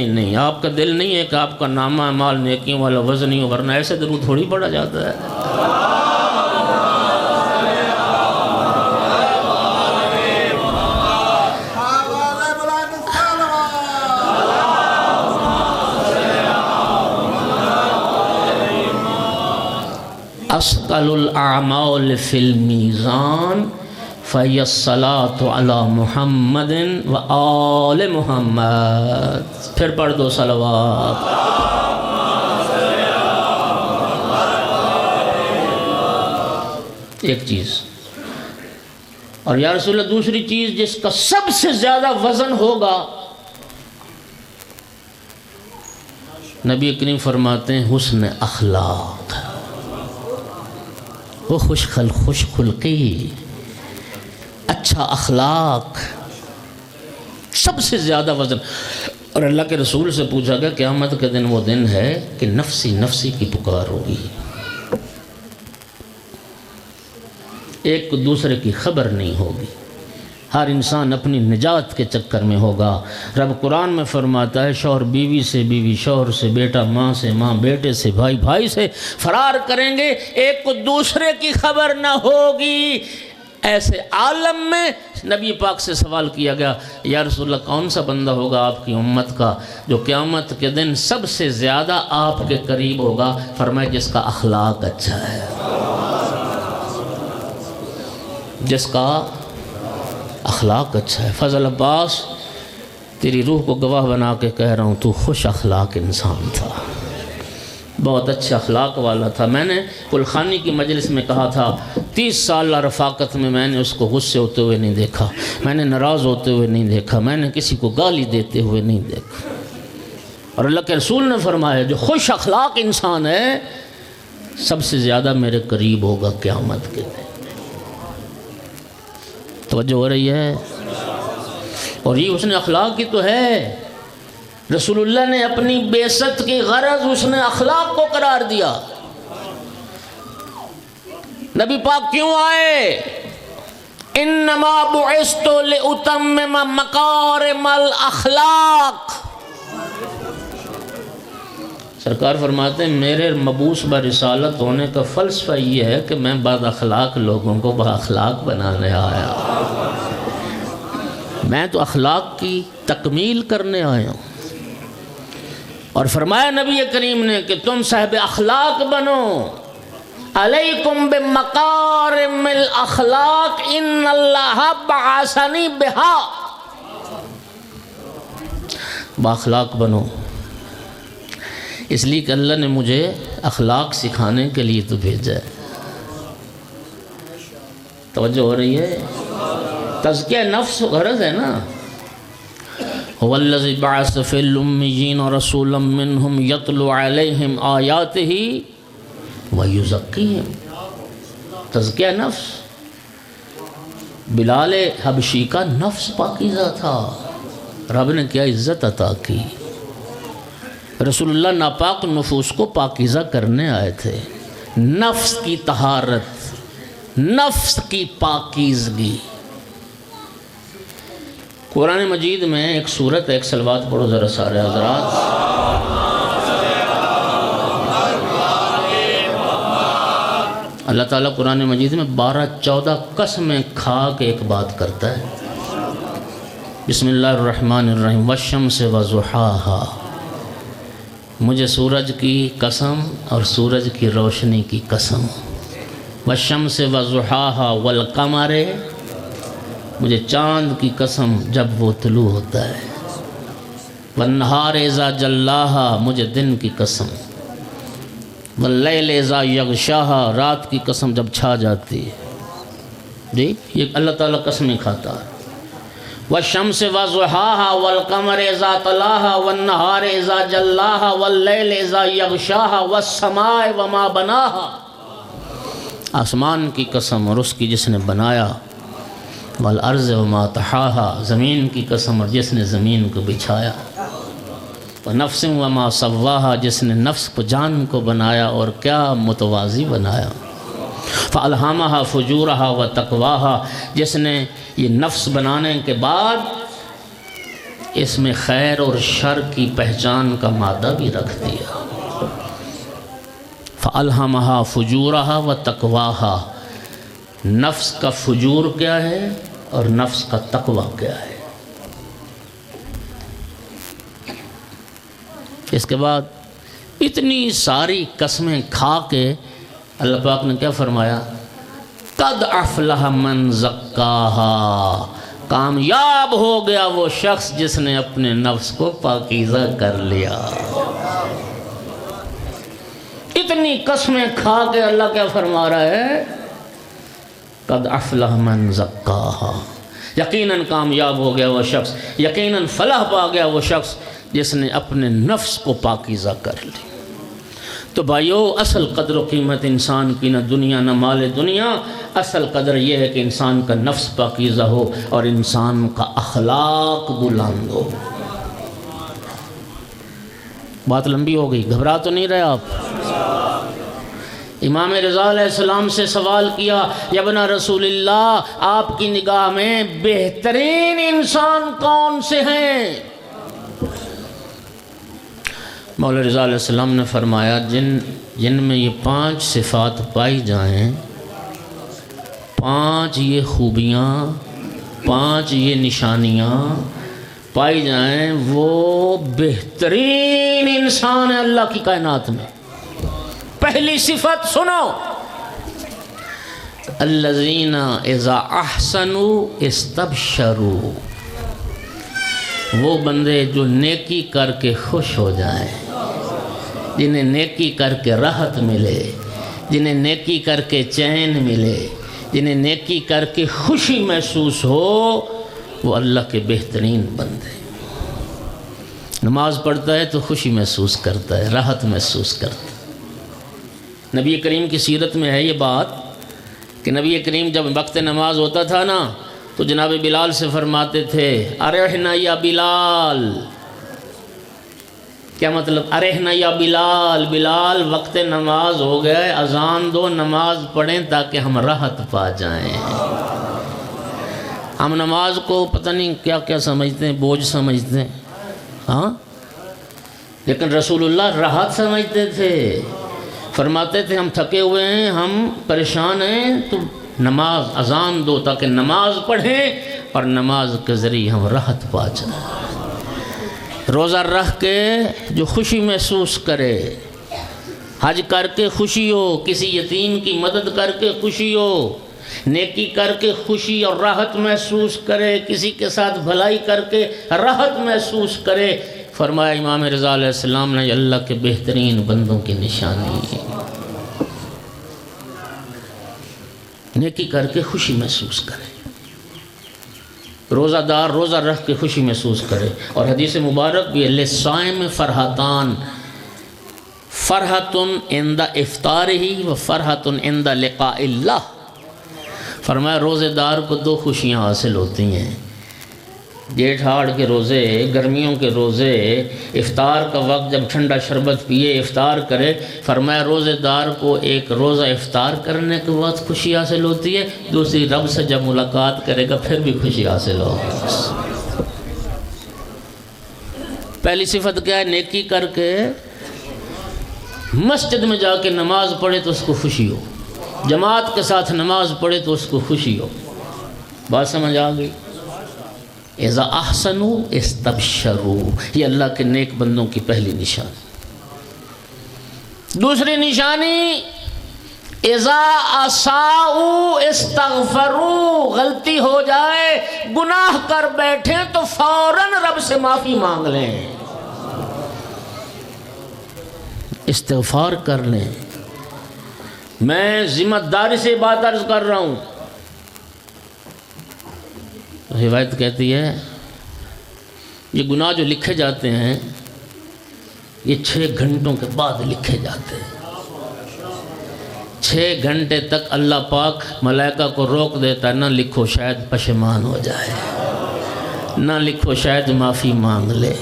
نہیں، آپ کا دل نہیں ہے کہ آپ کا نامہ اعمال نیکیوں والا وزن نہیں ہو، ورنہ ایسے درود تھوڑی پڑھا جاتا ہے۔ اثقل الاعمال فی المیزان فَهِيَ الصَّلَاةُ عَلَى مُحَمَّدٍ وَآلِ محمد۔ پھر پڑھ دو صلوات۔ ایک چیز، اور یا رسول اللہ دوسری چیز جس کا سب سے زیادہ وزن ہوگا، نبی کریم فرماتے ہیں حسن اخلاق، وہ خوش خلقی، اچھا اخلاق، سب سے زیادہ وزن۔ اور اللہ کے رسول سے پوچھا گیا قیامت کے دن وہ دن ہے کہ نفسی نفسی کی پکار ہوگی، ایک دوسرے کی خبر نہیں ہوگی، ہر انسان اپنی نجات کے چکر میں ہوگا۔ رب قرآن میں فرماتا ہے شوہر بیوی سے، بیوی شوہر سے، بیٹا ماں سے، ماں بیٹے سے، بھائی بھائی سے فرار کریں گے، ایک کو دوسرے کی خبر نہ ہوگی۔ ایسے عالم میں نبی پاک سے سوال کیا گیا یا رسول اللہ کون سا بندہ ہوگا آپ کی امت کا جو قیامت کے دن سب سے زیادہ آپ کے قریب ہوگا؟ فرمایا جس کا اخلاق اچھا ہے، جس کا اخلاق اچھا ہے۔ فضل عباس، تیری روح کو گواہ بنا کے کہہ رہا ہوں تو خوش اخلاق انسان تھا، بہت اچھے اخلاق والا تھا۔ میں نے کلخانی کی مجلس میں کہا تھا 30 سال رفاقت میں نے اس کو غصے ہوتے ہوئے نہیں دیکھا، میں نے ناراض ہوتے ہوئے نہیں دیکھا، میں نے کسی کو گالی دیتے ہوئے نہیں دیکھا۔ اور اللہ کے رسول نے فرمایا جو خوش اخلاق انسان ہے سب سے زیادہ میرے قریب ہوگا قیامت کے دن۔ توجہ ہو رہی ہے؟ اور یہ حسن اخلاق کی تو ہے، رسول اللہ نے اپنی بعثت کی غرض حسن اخلاق کو قرار دیا۔ نبی پاک کیوں آئے؟ انما بعثت لاتمم مکارم الاخلاق۔ سرکار فرماتے ہیں میرے مبعوث برسالت ہونے کا فلسفہ یہ ہے کہ میں بد اخلاق لوگوں کو با اخلاق بنانے آیا، میں تو اخلاق کی تکمیل کرنے آیا ہوں۔ اور فرمایا نبی کریم نے کہ تم صاحب اخلاق بنو، علیکم بمکارم الاخلاق ان اللہ بعثنی بہا، با اخلاق بنو، اس لیے کہ اللہ نے مجھے اخلاق سکھانے کے لیے تو بھیجا ہے۔ توجہ ہو رہی ہے؟ تزکیہ نفس غرض ہے نا۔ هو الذی بعث فی الامیین رسولا منہم یتلو علیہم آیاتہ ویزکیہم۔ تزکیہ نفس، بلال حبشی کا نفس پاکیزہ تھا، رب نے کیا عزت عطا کی۔ رسول اللہ ناپاک نفوس کو پاکیزہ کرنے آئے تھے، نفس کی طہارت، نفس کی پاکیزگی۔ قرآن مجید میں ایک صورت ہے، ایک صلوات پڑھو ذرا سارے حضرات۔ اللہ تعالیٰ قرآن مجید میں 12-14 قسمیں کھا کے ایک بات کرتا ہے۔ بسم اللہ الرحمن الرحیم، والشمس وضحاہا، مجھے سورج کی قسم اور سورج کی روشنی کی قسم، والشمس وضحاہا والقمر، مجھے چاند کی قسم جب وہ طلوع ہوتا ہے، والنہار اذا جلاہا، مجھے دن کی قسم، واللیل اذا یغشاہا، رات کی قسم جب چھا جاتی ہے۔ جی یہ اللہ تعالیٰ قسمیں کھاتا ہے۔ والشمس وضحاہا والقمر اذا طلاہا والنہار اذا جلاہا واللیل اذا یغشاہا والسماء وما بناہا، آسمان کی قسم اور اس کی جس نے بنایا، والارض وما طحاہا، زمین کی قسم اور جس نے زمین کو بچھایا، ونفس وما سواہا، جس نے نفس کو جان کو بنایا اور کیا متوازی بنایا، فالہمہا فجورہا وتقواہا، جس نے یہ نفس بنانے کے بعد اس میں خیر اور شر کی پہچان کا مادہ بھی رکھ دیا۔ فالہمہا فجورہا وتقواہا، نفس کا فجور کیا ہے اور نفس کا تقوی کیا ہے۔ اس کے بعد اتنی ساری قسمیں کھا کے اللہ پاک نے کیا فرمایا؟ قد افلح من زکاہا، کامیاب ہو گیا وہ شخص جس نے اپنے نفس کو پاکیزہ کر لیا۔ اتنی قسمیں کھا کے اللہ کیا فرما رہا ہے؟ قد افلح من زکاہا، یقیناً کامیاب ہو گیا وہ شخص، یقیناً فلاح پا گیا وہ شخص جس نے اپنے نفس کو پاکیزہ کر لی۔ تو بھائیو، اصل قدر و قیمت انسان کی نہ دنیا نہ مال دنیا، اصل قدر یہ ہے کہ انسان کا نفس پاکیزہ ہو اور انسان کا اخلاق بلند ہو۔ بات لمبی ہو گئی، گھبرا تو نہیں رہے آپ؟ امام رضا علیہ السلام سے سوال کیا، یا ابن رسول اللہ، آپ کی نگاہ میں بہترین انسان کون سے ہیں؟ مولا رضا علیہ السلام نے فرمایا، جن میں یہ 5 صفات پائی جائیں، 5 یہ خوبیاں، 5 یہ نشانیاں پائی جائیں، وہ بہترین انسان ہے اللہ کی کائنات میں۔ پہلی صفت سنو، الذین اذا احسنوا استبشروا، وہ بندے جو نیکی کر کے خوش ہو جائیں، جنہیں نیکی کر کے راحت ملے، جنہیں نیکی کر کے چین ملے، جنہیں نیکی کر کے خوشی محسوس ہو، وہ اللہ کے بہترین بندے۔ نماز پڑھتا ہے تو خوشی محسوس کرتا ہے، راحت محسوس کرتا ہے۔ نبی کریم کی سیرت میں ہے یہ بات کہ نبی کریم جب وقت نماز ہوتا تھا نا تو جناب بلال سے فرماتے تھے، ارحنا یا بلال۔ کیا مطلب؟ ارحنا یا بلال، بلال وقت نماز ہو گیا ہے، اذان دو، نماز پڑھیں تاکہ ہم راحت پا جائیں۔ ہم نماز کو پتہ نہیں کیا کیا سمجھتے ہیں، بوجھ سمجھتے ہیں، ہاں، لیکن رسول اللہ راحت سمجھتے تھے۔ فرماتے تھے ہم تھکے ہوئے ہیں، ہم پریشان ہیں، تو نماز اذان دو تاکہ نماز پڑھیں اور نماز کے ذریعے ہم راحت پا جائیں۔ روزہ رکھ کے جو خوشی محسوس کرے، حج کر کے خوشی ہو، کسی یتیم کی مدد کر کے خوشی ہو، نیکی کر کے خوشی اور راحت محسوس کرے، کسی کے ساتھ بھلائی کر کے راحت محسوس کرے، فرمایا امام رضا علیہ السلام نے، اللہ کے بہترین بندوں کی نشانی ہے۔ نیکی کر کے خوشی محسوس کرے، روزہ دار روزہ رکھ کے خوشی محسوس کرے۔ اور حدیث مبارک بھی ہے، للصائم فرحتان، فرحۃ عند افطارہ و فرحۃ عند لقاء اللہ۔ فرمایا روزے دار کو 2 خوشیاں حاصل ہوتی ہیں، جیٹھ ہاڑ کے روزے، گرمیوں کے روزے، افطار کا وقت جب ٹھنڈا شربت پیے افطار کرے، فرمایا روزے دار کو ایک روزہ افطار کرنے کے بعد خوشی حاصل ہوتی ہے، دوسری رب سے جب ملاقات کرے گا پھر بھی خوشی حاصل ہوگی۔ پہلی صفت کیا ہے؟ نیکی کر کے مسجد میں جا کے نماز پڑھے تو اس کو خوشی ہو، جماعت کے ساتھ نماز پڑھے تو اس کو خوشی ہو۔ بات سمجھ آ گئی؟ اذا احسنوا استبشروا، یہ اللہ کے نیک بندوں کی پہلی نشانی۔ دوسری نشانی اذا اساءوا استغفروا، غلطی ہو جائے، گناہ کر بیٹھیں تو فوراً رب سے معافی مانگ لیں، استغفار کر لیں۔ میں ذمہ داری سے بات عرض کر رہا ہوں، روایت کہتی ہے یہ گناہ جو لکھے جاتے ہیں یہ 6 گھنٹوں کے بعد لکھے جاتے ہیں۔ 6 گھنٹے تک اللہ پاک ملائکہ کو روک دیتا ہے، نہ لکھو شاید پشیمان ہو جائے، نہ لکھو شاید معافی مانگ لے۔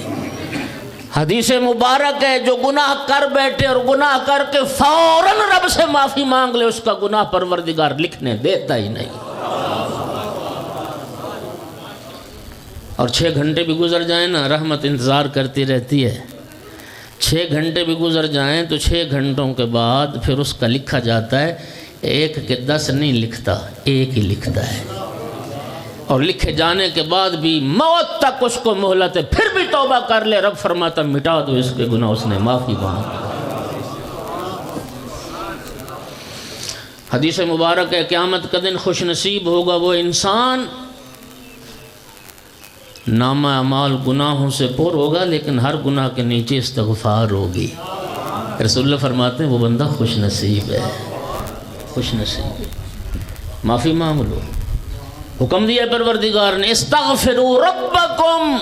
حدیث مبارک ہے جو گناہ کر بیٹھے اور گناہ کر کے فوراً رب سے معافی مانگ لے، اس کا گناہ پروردگار لکھنے دیتا ہی نہیں۔ اور 6 گھنٹے بھی گزر جائیں نا، رحمت انتظار کرتی رہتی ہے۔ 6 گھنٹے بھی گزر جائیں تو 6 گھنٹوں کے بعد پھر اس کا لکھا جاتا ہے، 1 کے 10 نہیں لکھتا، 1 ہی لکھتا ہے۔ اور لکھے جانے کے بعد بھی موت تک اس کو مہلت ہے، پھر بھی توبہ کر لے، رب فرماتا مٹا دو اس کے گناہ، اس نے معافی مانگی۔ حدیث مبارک ہے قیامت کا دن خوش نصیب ہوگا وہ انسان نامہ اعمال گناہوں سے پر ہوگا لیکن ہر گناہ کے نیچے استغفار ہوگی۔ رسول اللہ فرماتے ہیں وہ بندہ خوش نصیب ہے، خوش نصیب ہے۔ معافی مانگ لو، حکم دیا پروردگار نے استغفروا ربکم۔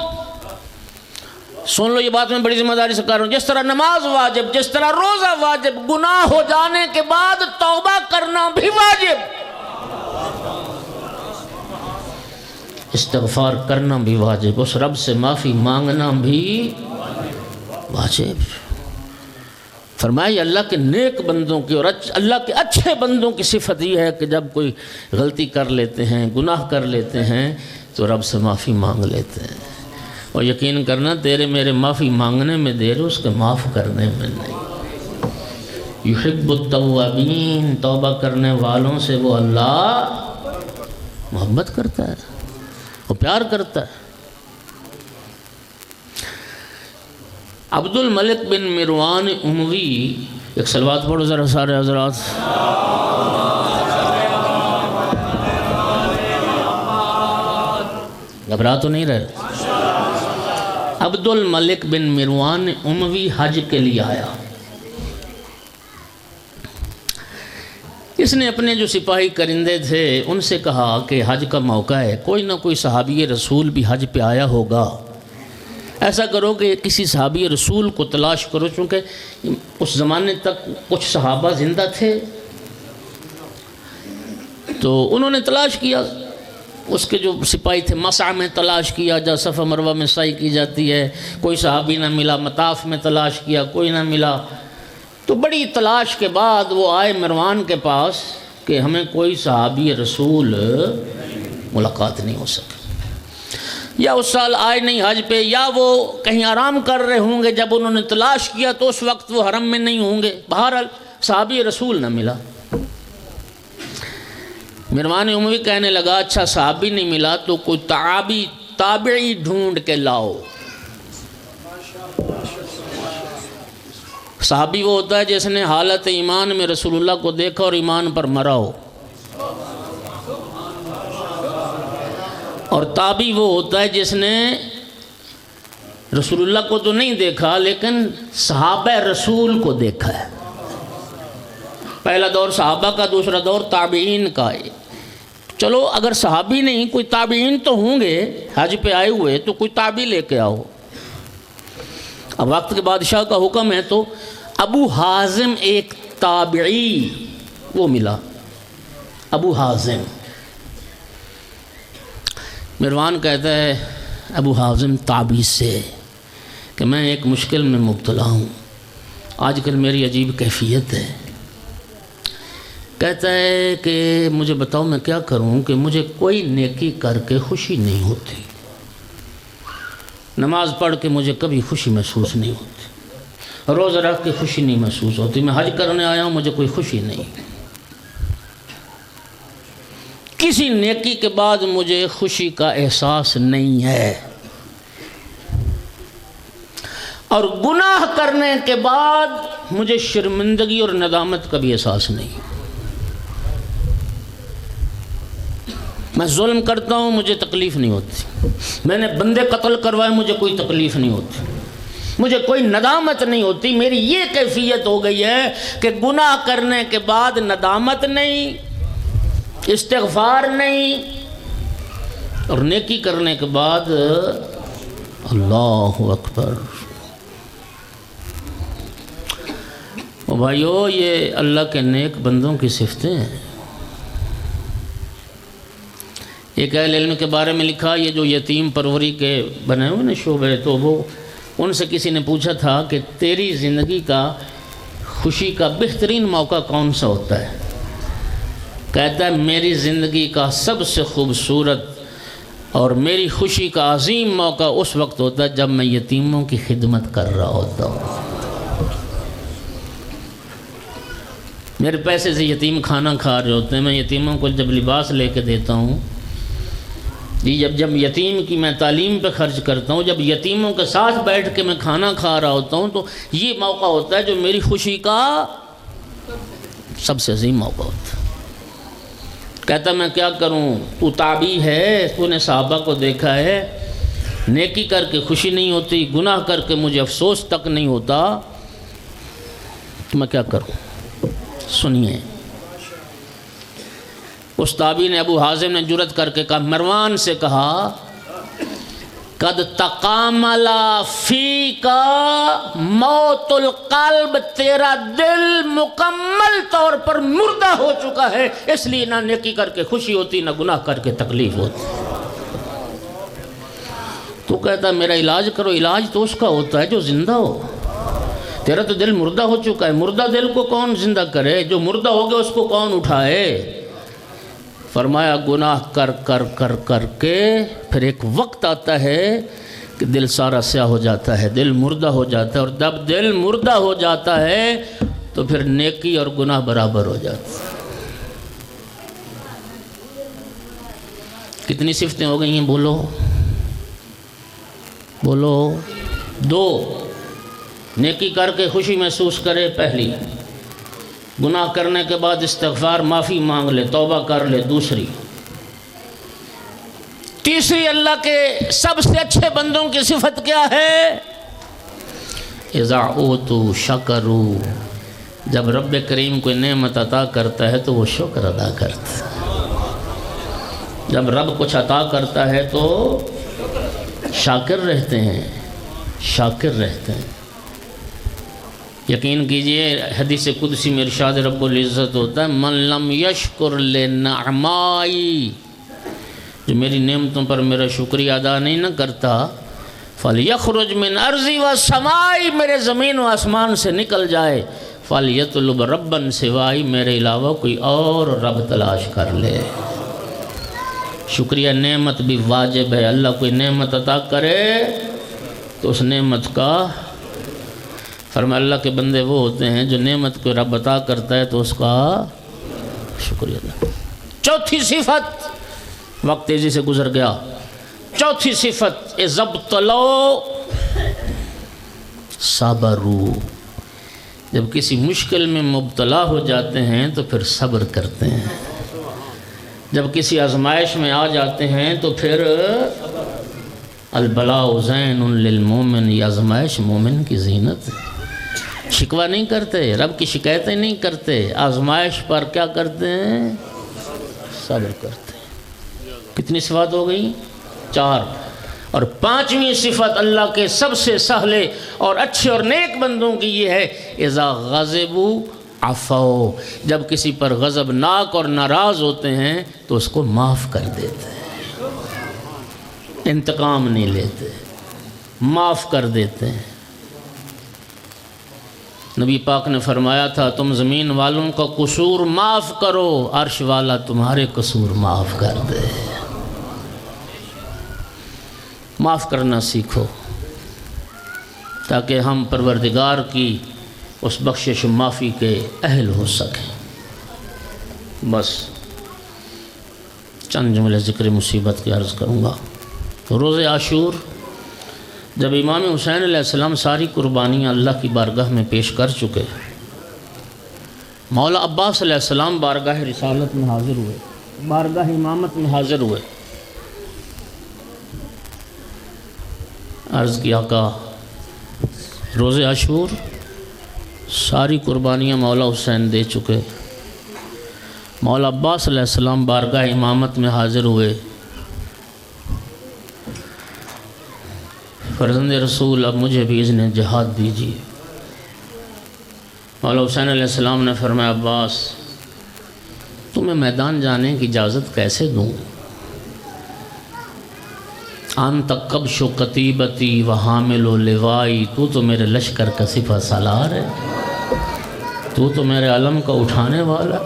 سن لو یہ بات میں بڑی ذمہ داری سے کر رہا ہوں، جس طرح نماز واجب، جس طرح روزہ واجب، گناہ ہو جانے کے بعد توبہ کرنا بھی واجب، استغفار کرنا بھی واجب، اس رب سے معافی مانگنا بھی واجب۔ فرمایا اللہ کے نیک بندوں کی اور اللہ کے اچھے بندوں کی صفت یہ ہے کہ جب کوئی غلطی کر لیتے ہیں، گناہ کر لیتے ہیں تو رب سے معافی مانگ لیتے ہیں۔ اور یقین کرنا تیرے میرے معافی مانگنے میں دیر، اس کے معاف کرنے میں نہیں۔ یحب التوابین، توبہ کرنے والوں سے وہ اللہ محبت کرتا ہے، وہ پیار کرتا ہے۔ عبد الملک بن مروان اموی، ایک صلوات پڑھو ذرا سارے حضرات۔ گھبرا تو نہیں رہے؟ عبد الملک بن مروان اموی حج کے لیے آیا۔ اس نے اپنے جو سپاہی کرندے تھے ان سے کہا کہ حج کا موقع ہے، کوئی نہ کوئی صحابی رسول بھی حج پہ آیا ہوگا، ایسا کرو کہ کسی صحابی رسول کو تلاش کرو، چونکہ اس زمانے تک کچھ صحابہ زندہ تھے۔ تو انہوں نے تلاش کیا، اس کے جو سپاہی تھے مسعی میں تلاش کیا، جہاں صفا مروہ میں سعی کی جاتی ہے، کوئی صحابی نہ ملا، مطاف میں تلاش کیا، کوئی نہ ملا۔ تو بڑی تلاش کے بعد وہ آئے مروان کے پاس کہ ہمیں کوئی صحابی رسول ملاقات نہیں ہو سکا، یا اس سال آئے نہیں حج پہ، یا وہ کہیں آرام کر رہے ہوں گے، جب انہوں نے تلاش کیا تو اس وقت وہ حرم میں نہیں ہوں گے، بہرحال صحابی رسول نہ ملا۔ مروان اموی کہنے لگا اچھا صحابی نہیں ملا تو کوئی تابعی ڈھونڈ کے لاؤ۔ صحابی وہ ہوتا ہے جس نے حالت ایمان میں رسول اللہ کو دیکھا اور ایمان پر مرا ہو، اور تابعی وہ ہوتا ہے جس نے رسول اللہ کو تو نہیں دیکھا لیکن صحابہ رسول کو دیکھا ہے۔ پہلا دور صحابہ کا، دوسرا دور تابعین کا ہے۔ چلو اگر صحابی نہیں کوئی تابعین تو ہوں گے، حج پہ آئے ہوئے تو کوئی تابعی لے کے آؤ۔ اب وقت کے بادشاہ کا حکم ہے تو ابو حازم ایک تابعی وہ ملا، ابو حازم۔ مروان کہتا ہے ابو حازم تابعی سے کہ میں ایک مشکل میں مبتلا ہوں، آج کل میری عجیب کیفیت ہے۔ کہتا ہے کہ مجھے بتاؤ میں کیا کروں کہ مجھے کوئی نیکی کر کے خوشی نہیں ہوتی، نماز پڑھ کے مجھے کبھی خوشی محسوس نہیں ہوتی، روزہ رکھ کے خوشی نہیں محسوس ہوتی، میں حج کرنے آیا ہوں مجھے کوئی خوشی نہیں، کسی نیکی کے بعد مجھے خوشی کا احساس نہیں ہے، اور گناہ کرنے کے بعد مجھے شرمندگی اور ندامت کا بھی احساس نہیں۔ میں ظلم کرتا ہوں مجھے تکلیف نہیں ہوتی، میں نے بندے قتل کروائے مجھے کوئی تکلیف نہیں ہوتی، مجھے کوئی ندامت نہیں ہوتی۔ میری یہ کیفیت ہو گئی ہے کہ گناہ کرنے کے بعد ندامت نہیں، استغفار نہیں، اور نیکی کرنے کے بعد اللہ اکبر۔ او بھائیو، یہ اللہ کے نیک بندوں کی صفتیں ہیں۔ ایک اہل علم کے بارے میں لکھا، یہ جو یتیم پروری کے بنے ہوئے نا شعبے، تو وہ ان سے کسی نے پوچھا تھا کہ تیری زندگی کا خوشی کا بہترین موقع کون سا ہوتا ہے؟ کہتا ہے میری زندگی کا سب سے خوبصورت اور میری خوشی کا عظیم موقع اس وقت ہوتا ہے جب میں یتیموں کی خدمت کر رہا ہوتا ہوں۔ میرے پیسے سے یتیم کھانا کھا رہے ہوتے ہیں، میں یتیموں کو جب لباس لے کے دیتا ہوں، جب یتیم کی میں تعلیم پہ خرچ کرتا ہوں، جب یتیموں کے ساتھ بیٹھ کے میں کھانا کھا رہا ہوتا ہوں، تو یہ موقع ہوتا ہے جو میری خوشی کا سب سے عظیم موقع ہوتا ہے۔ کہتا میں کیا کروں، تو تابعی ہے، تو نے صحابہ کو دیکھا ہے، نیکی کر کے خوشی نہیں ہوتی، گناہ کر کے مجھے افسوس تک نہیں ہوتا، تو میں کیا کروں؟ سنیے، اس تابعی نے ابو حازم نے جرأت کر کے کہا، مروان سے کہا، قد تقامل فیک موت القلب، تیرا دل مکمل طور پر مردہ ہو چکا ہے، اس لیے نہ نیکی کر کے خوشی ہوتی نہ گناہ کر کے تکلیف ہوتی۔ تو کہتا میرا علاج کرو، علاج تو اس کا ہوتا ہے جو زندہ ہو، تیرا تو دل مردہ ہو چکا ہے، مردہ دل کو کون زندہ کرے، جو مردہ ہو گیا اس کو کون اٹھائے؟ فرمایا گناہ کر کر کر کر کے پھر ایک وقت آتا ہے کہ دل سارا سیاہ ہو جاتا ہے، دل مردہ ہو جاتا ہے، اور جب دل مردہ ہو جاتا ہے تو پھر نیکی اور گناہ برابر ہو جاتا ہے۔ کتنی صفتیں ہو گئی ہیں؟ بولو بولو۔ دو، نیکی کر کے خوشی محسوس کرے، پہلی، گناہ کرنے کے بعد استغفار معافی مانگ لے، توبہ کر لے، دوسری۔ تیسری، اللہ کے سب سے اچھے بندوں کی صفت کیا ہے؟ اذا اوتوا شکروا، جب رب کریم کوئی نعمت عطا کرتا ہے تو وہ شکر ادا کرتا ہے، جب رب کچھ عطا کرتا ہے تو شاکر رہتے ہیں، شاکر رہتے ہیں۔ یقین کیجئے حدیث قدسی میں ارشاد رب العزت ہوتا ہے، من لم یشکر لنعمائی، جو میری نعمتوں پر میرا شکریہ ادا نہیں نہ کرتا، فلیخرج من ارضی و سمائی، میرے زمین و آسمان سے نکل جائے، فلیطلب ربا سوائی، میرے علاوہ کوئی اور رب تلاش کر لے۔ شکریہ نعمت بھی واجب ہے، اللہ کوئی نعمت عطا کرے تو اس نعمت کا فرمایا، اللہ کے بندے وہ ہوتے ہیں جو نعمت کو رب عطا کرتا ہے تو اس کا شکریہ ادا۔ چوتھی صفت، وقت تیزی سے گزر گیا، چوتھی صفت، اذا ابتلوا صبروا، جب کسی مشکل میں مبتلا ہو جاتے ہیں تو پھر صبر کرتے ہیں، جب کسی آزمائش میں آ جاتے ہیں تو پھر البلاء زین للمومن، یہ آزمائش مومن کی زینت ہے۔ شکوہ نہیں کرتے، رب کی شکایتیں نہیں کرتے، آزمائش پر کیا کرتے ہیں؟ صبر کرتے ہیں۔ کتنی صفات ہو گئی؟ 4۔ اور 5ویں صفت اللہ کے سب سے سہلے اور اچھے اور نیک بندوں کی یہ ہے، اذا غضبوا عفوا، جب کسی پر غضب ناک اور ناراض ہوتے ہیں تو اس کو معاف کر دیتے ہیں، انتقام نہیں لیتے، معاف کر دیتے ہیں۔ نبی پاک نے فرمایا تھا، تم زمین والوں کا قصور معاف کرو، عرش والا تمہارے قصور معاف کر دے۔ معاف کرنا سیکھو۔ تاکہ ہم پروردگار کی اس بخشش و معافی کے اہل ہو سکیں۔ بس چند جملے ذکر مصیبت کی عرض کروں گا۔ روز عاشور جب امام حسین علیہ السلام ساری قربانیاں اللہ کی بارگاہ میں پیش کر چکے، مولا عباس علیہ السلام بارگاہ رسالت میں حاضر ہوئے، بارگاہ امامت میں حاضر ہوئے۔ عرض کیا آقا روز عاشور ساری قربانیاں مولا حسین دے چکے، مولا عباس علیہ السلام بارگاہ امامت میں حاضر ہوئے، فرزند رسول اب مجھے بھی اذن جہاد دیجیے۔ مولا حسین علیہ السلام نے فرمایا عباس تمہیں میدان جانے کی اجازت کیسے دوں؟ انت کبش و قتیبتی و حامل و لوائی، تو میرے لشکر کا سپہ سالار ہے، تو میرے علم کا اٹھانے والا۔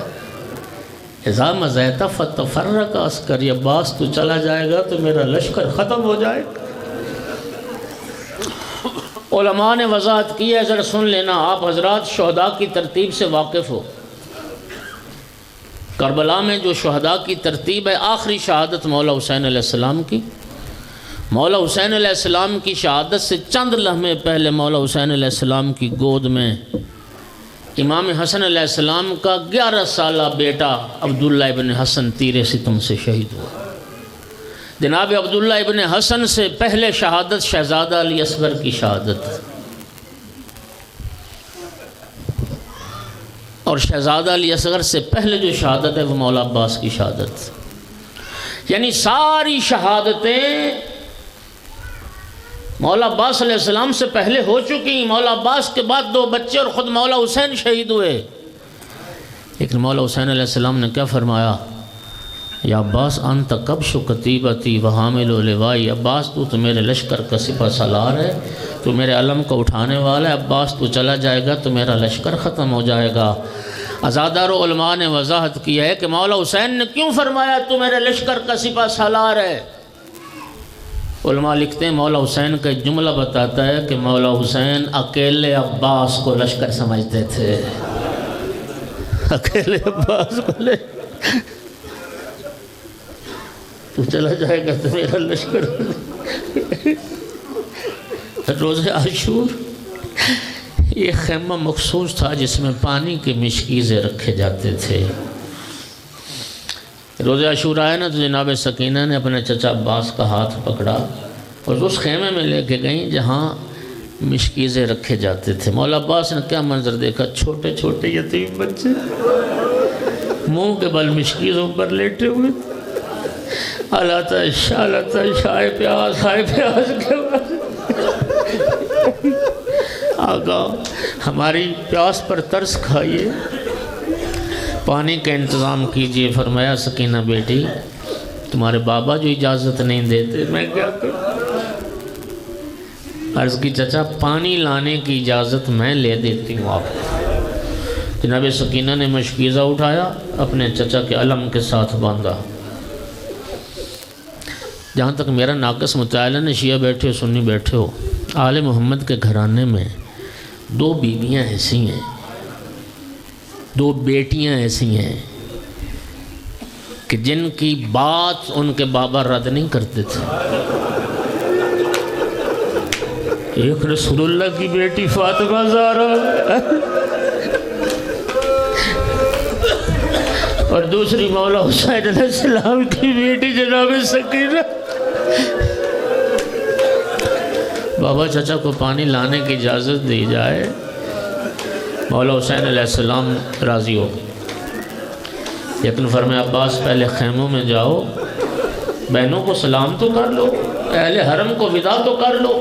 اذا مضیت فتفرق عسکری، عباس تو چلا جائے گا تو میرا لشکر ختم ہو جائے گا۔ علماء نے وضاحت کی ہے، ذرا سن لینا، آپ حضرات شہداء کی ترتیب سے واقف ہو۔ کربلا میں جو شہداء کی ترتیب ہے، آخری شہادت مولا حسین علیہ السلام کی، مولا حسین علیہ السلام کی شہادت سے چند لمحے پہلے مولا حسین علیہ السلام کی گود میں امام حسن علیہ السلام کا 11 سالہ بیٹا عبداللہ ابن حسن تیر ستم سے شہید ہوا۔ جناب عبداللہ ابن حسن سے پہلے شہادت شہزادہ علی اصغر کی شہادت، اور شہزادہ علی اصغر سے پہلے جو شہادت ہے وہ مولا عباس کی شہادت، یعنی ساری شہادتیں مولا عباس علیہ السلام سے پہلے ہو چکی۔ مولا عباس کے بعد 2 بچے اور خود مولا حسین شہید ہوئے، لیکن مولا حسین علیہ السلام نے کیا فرمایا؟ یا عباس انت کبش و قتیبتی و حامل و لوائی، عباس تو میرے لشکر کا سپہ سالار ہے، تو میرے علم کو اٹھانے والا ہے، عباس تو چلا جائے گا تو میرا لشکر ختم ہو جائے گا۔ عزادار و علماء نے وضاحت کی ہے کہ مولا حسین نے کیوں فرمایا تو میرے لشکر کا سپہ سالار ہے؟ علماء لکھتے ہیں مولا حسین کا ایک جملہ بتاتا ہے کہ مولا حسین اکیلے عباس کو لشکر سمجھتے تھے، اکیلے عباس کو تو چلا جائے گا تو میرا لشکر۔ روز عاشور یہ خیمہ مخصوص تھا جس میں پانی کے مشکیزیں رکھے جاتے تھے۔ روز عاشور آئے نا تو جناب سکینہ نے اپنے چچا عباس کا ہاتھ پکڑا اور اس خیمے میں لے کے گئیں جہاں مشکیزیں رکھے جاتے تھے۔ مولا عباس نے کیا منظر دیکھا؟ چھوٹے چھوٹے یتیم بچے منہ کے بل مشکیزوں پر لیٹے ہوئے، شائے پیاس کے بعد آقا ہماری پیاس پر ترس کھائیے، پانی کا انتظام کیجئے۔ فرمایا سکینہ بیٹی تمہارے بابا جو اجازت نہیں دیتے میں کیا کروں؟ عرض کی چچا پانی لانے کی اجازت میں لے دیتی ہوں آپ کو۔ جناب سکینہ نے مشکیزہ اٹھایا، اپنے چچا کے علم کے ساتھ باندھا۔ جہاں تک میرا ناقص مطالعہ نے شیعہ بیٹھے ہو سنی بیٹھے ہو، آل محمد کے گھرانے میں 2 بیویاں ایسی ہیں، 2 بیٹیاں ایسی ہیں کہ جن کی بات ان کے بابا رد نہیں کرتے تھے۔ ایک رسول اللہ کی بیٹی فاطمہ زہرا اور دوسری مولا حسین علیہ السلام کی بیٹی جناب سکینہ۔ بابا چچا کو پانی لانے کی اجازت دی جائے، مولا حسین علیہ السلام راضی ہو گئے، لیکن فرمایا عباس پہلے خیموں میں جاؤ، بہنوں کو سلام تو کر لو، اہل حرم کو ودا تو کر لو۔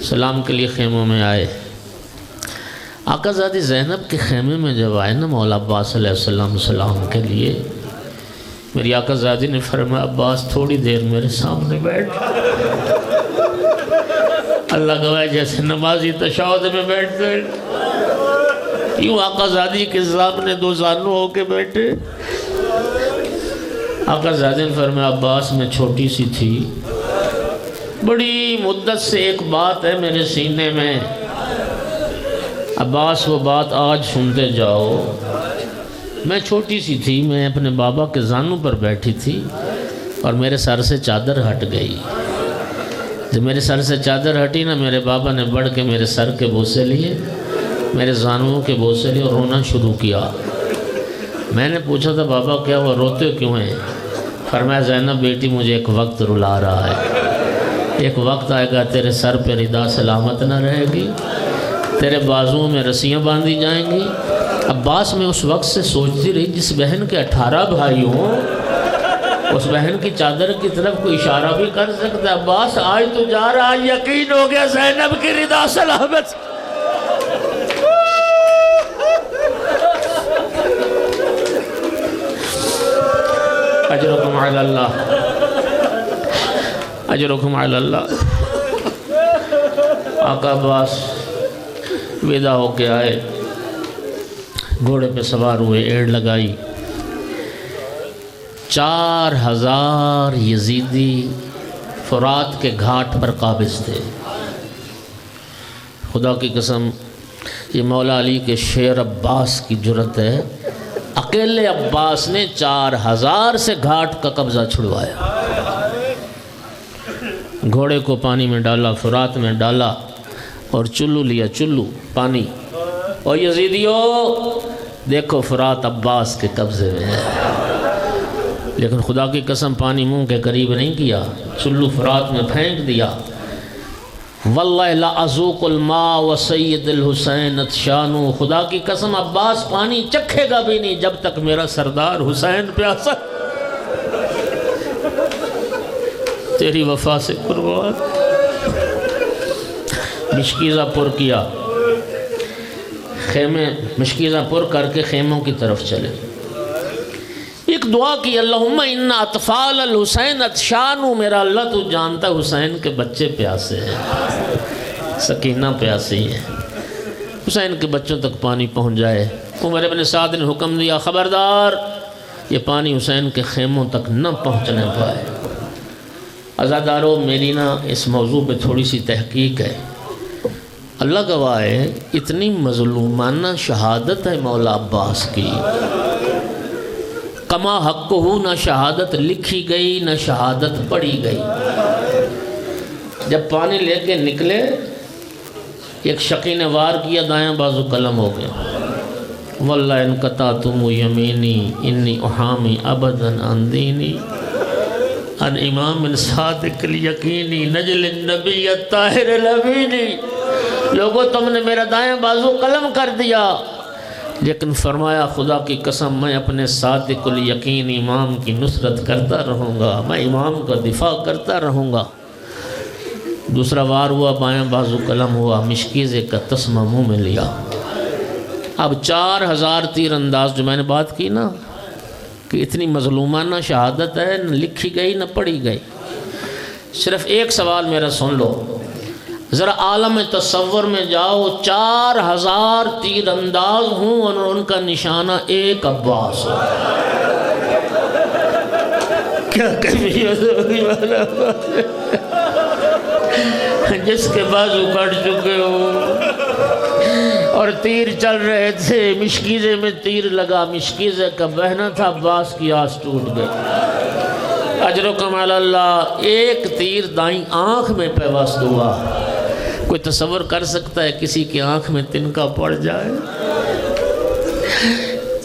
سلام کے لیے خیموں میں آئے۔ آقا زادی زینب کے خیمے میں جب آئے نا مولا عباس علیہ السلام سلام کے لیے، میری آقا زادی نے فرمایا عباس تھوڑی دیر میرے سامنے بیٹھ۔ اللہ گواہ جیسے نمازی تشہد میں بیٹھتے یوں آقا زادی کے سامنے 2 زانو ہو کے بیٹھے۔ آقا زادی نے فرمایا عباس میں چھوٹی سی تھی، بڑی مدت سے ایک بات ہے میرے سینے میں، عباس وہ بات آج سنتے جاؤ۔ میں چھوٹی سی تھی، میں اپنے بابا کے زانوں پر بیٹھی تھی اور میرے سر سے چادر ہٹ گئی۔ جب میرے سر سے چادر ہٹی نا، میرے بابا نے بڑھ کے میرے سر کے بوسے لیے، میرے زانوں کے بوسے لیے اور رونا شروع کیا۔ میں نے پوچھا تھا بابا کیا وہ روتے کیوں ہیں؟ فرمایا زینب بیٹی مجھے ایک وقت رلا رہا ہے، ایک وقت آئے گا تیرے سر پہ ردا سلامت نہ رہے گی، تیرے بازوؤں میں رسیاں باندھی جائیں گی۔ عباس میں اس وقت سے سوچتی رہی جس بہن کے 18 بھائی ہوں، اس بہن کی چادر کی طرف کوئی اشارہ بھی کر سکتا ہے۔ عباس آج تو جا رہا، یقین ہو گیا زینب کی ردا سلامت۔ اجرکم علی اللہ، اجرکم علی اللہ۔ آقا عباس ودا ہو کے آئے، گھوڑے پہ سوار ہوئے، ایڑ لگائی۔ 4000 یزیدی فرات کے گھاٹ پر قابض تھے۔ خدا کی قسم یہ مولا علی کے شیر عباس کی جرت ہے، اکیلے عباس نے 4000 سے گھاٹ کا قبضہ چھڑوایا۔ گھوڑے کو پانی میں ڈالا، فرات میں ڈالا اور چلو لیا، چلو پانی، اور یزیدیو دیکھو فرات عباس کے قبضے میں ہے۔ لیکن خدا کی قسم پانی منہ کے قریب نہیں کیا، چلو فرات میں پھینک دیا۔ واللہ لا ازوق الماء وسید الحسین اتشانو، خدا کی قسم عباس پانی چکھے گا بھی نہیں جب تک میرا سردار حسین پیاسا۔ تیری وفا سے قربان۔ مشکیزہ پر کیا، خیمے مشکیزہ پر کر کے خیموں کی طرف چلے۔ ایک دعا کی، اللہم ان اطفال الحسین اتشانو، میرا اللہ تو جانتا حسین کے بچے پیاسے ہیں، سکینہ پیاسی ہے، حسین کے بچوں تک پانی پہنچ جائے۔ عمر بن سعد نے حکم دیا خبردار یہ پانی حسین کے خیموں تک نہ پہنچنے پائے۔ عزادارو میری نا اس موضوع پہ تھوڑی سی تحقیق ہے۔ اللہ گواہ ہے اتنی مظلومانہ شہادت ہے مولا عباس کی، کما حق ہو، نہ شہادت لکھی گئی نہ شہادت پڑھی گئی۔ جب پانی لے کے نکلے، ایک شقی نے وار کیا، دائیں بازو قلم ہو گیا۔ واللہ ان قطعتم یمینی انی احامی ابدا عن دینی ان امام صادق الیقینی نجل النبی الطاہر الامینی۔ لوگوں تم نے میرا دائیں بازو قلم کر دیا، لیکن فرمایا خدا کی قسم میں اپنے صادق الیقین امام کی نصرت کرتا رہوں گا، میں امام کا دفاع کرتا رہوں گا۔ دوسرا وار ہوا، بائیں بازو قلم ہوا، مشکیزے کا تسمہ منہ میں لیا۔ اب 4000 تیر انداز، جو میں نے بات کی نا کہ اتنی مظلومانہ شہادت ہے، نہ لکھی گئی نہ پڑھی گئی۔ صرف ایک سوال میرا سن لو، ذرا عالم تصور میں جاؤ، 4000 تیر انداز ہوں اور ان کا نشانہ ایک عباس ہو، کیا کیفیت ہوگی جس کے بازو کٹ چکے ہو اور تیر چل رہے تھے، مشکیزے میں تیر لگا، مشکیزے کا بہنا تھا، عباس کی آس ٹوٹ گئی۔ اجرکم علی اللہ، ایک تیر دائیں آنکھ میں پیوست ہوا۔ کوئی تصور کر سکتا ہے کسی کی آنکھ میں تنکا پڑ جائے؟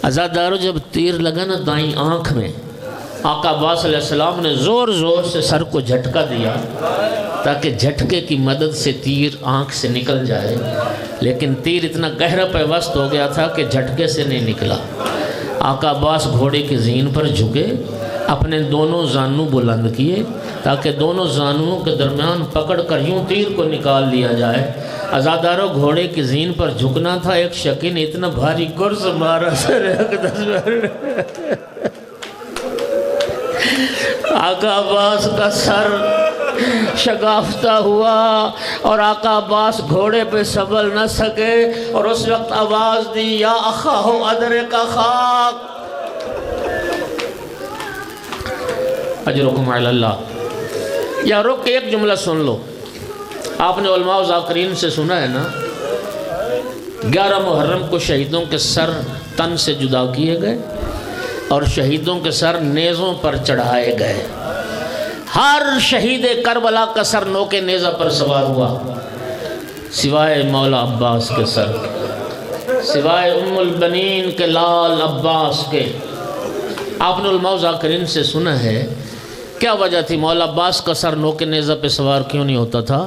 عزادارو جب تیر لگا نا دائیں آنکھ میں، آقا عباس علیہ السلام نے زور زور سے سر کو جھٹکا دیا تاکہ جھٹکے کی مدد سے تیر آنکھ سے نکل جائے، لیکن تیر اتنا گہرا پیوست ہو گیا تھا کہ جھٹکے سے نہیں نکلا۔ آقا عباس گھوڑے کے زین پر جھکے، اپنے دونوں زانوں بلند کیے تاکہ دونوں زانوں کے درمیان پکڑ کر یوں تیر کو نکال لیا جائے۔ عزادارو گھوڑے کی زین پر جھکنا تھا، ایک شکی نے اتنا بھاری گرز مارا سر آقا عباس کا سر شگافتہ ہوا اور آقا عباس گھوڑے پہ سنبھل نہ سکے، اور اس وقت آواز دی، یا اخاہ ادرک اخاک۔ اجرکم علی اللہ۔ یا رک کے ایک جملہ سن لو. آپ نے علماء و ذاکرین سے سنا ہے نا، 11 محرم کو شہیدوں کے سر تن سے جدا کیے گئے اور شہیدوں کے سر نیزوں پر چڑھائے گئے. ہر شہید کربلا کا سر نوک نیزہ پر سوار ہوا سوائے مولا عباس کے سر، سوائے ام البنین کے لال عباس کے. آپ نے علماء و ذاکرین سے سنا ہے کیا وجہ تھی مولا عباس کا سر نوک نیزہ پہ سوار کیوں نہیں ہوتا تھا؟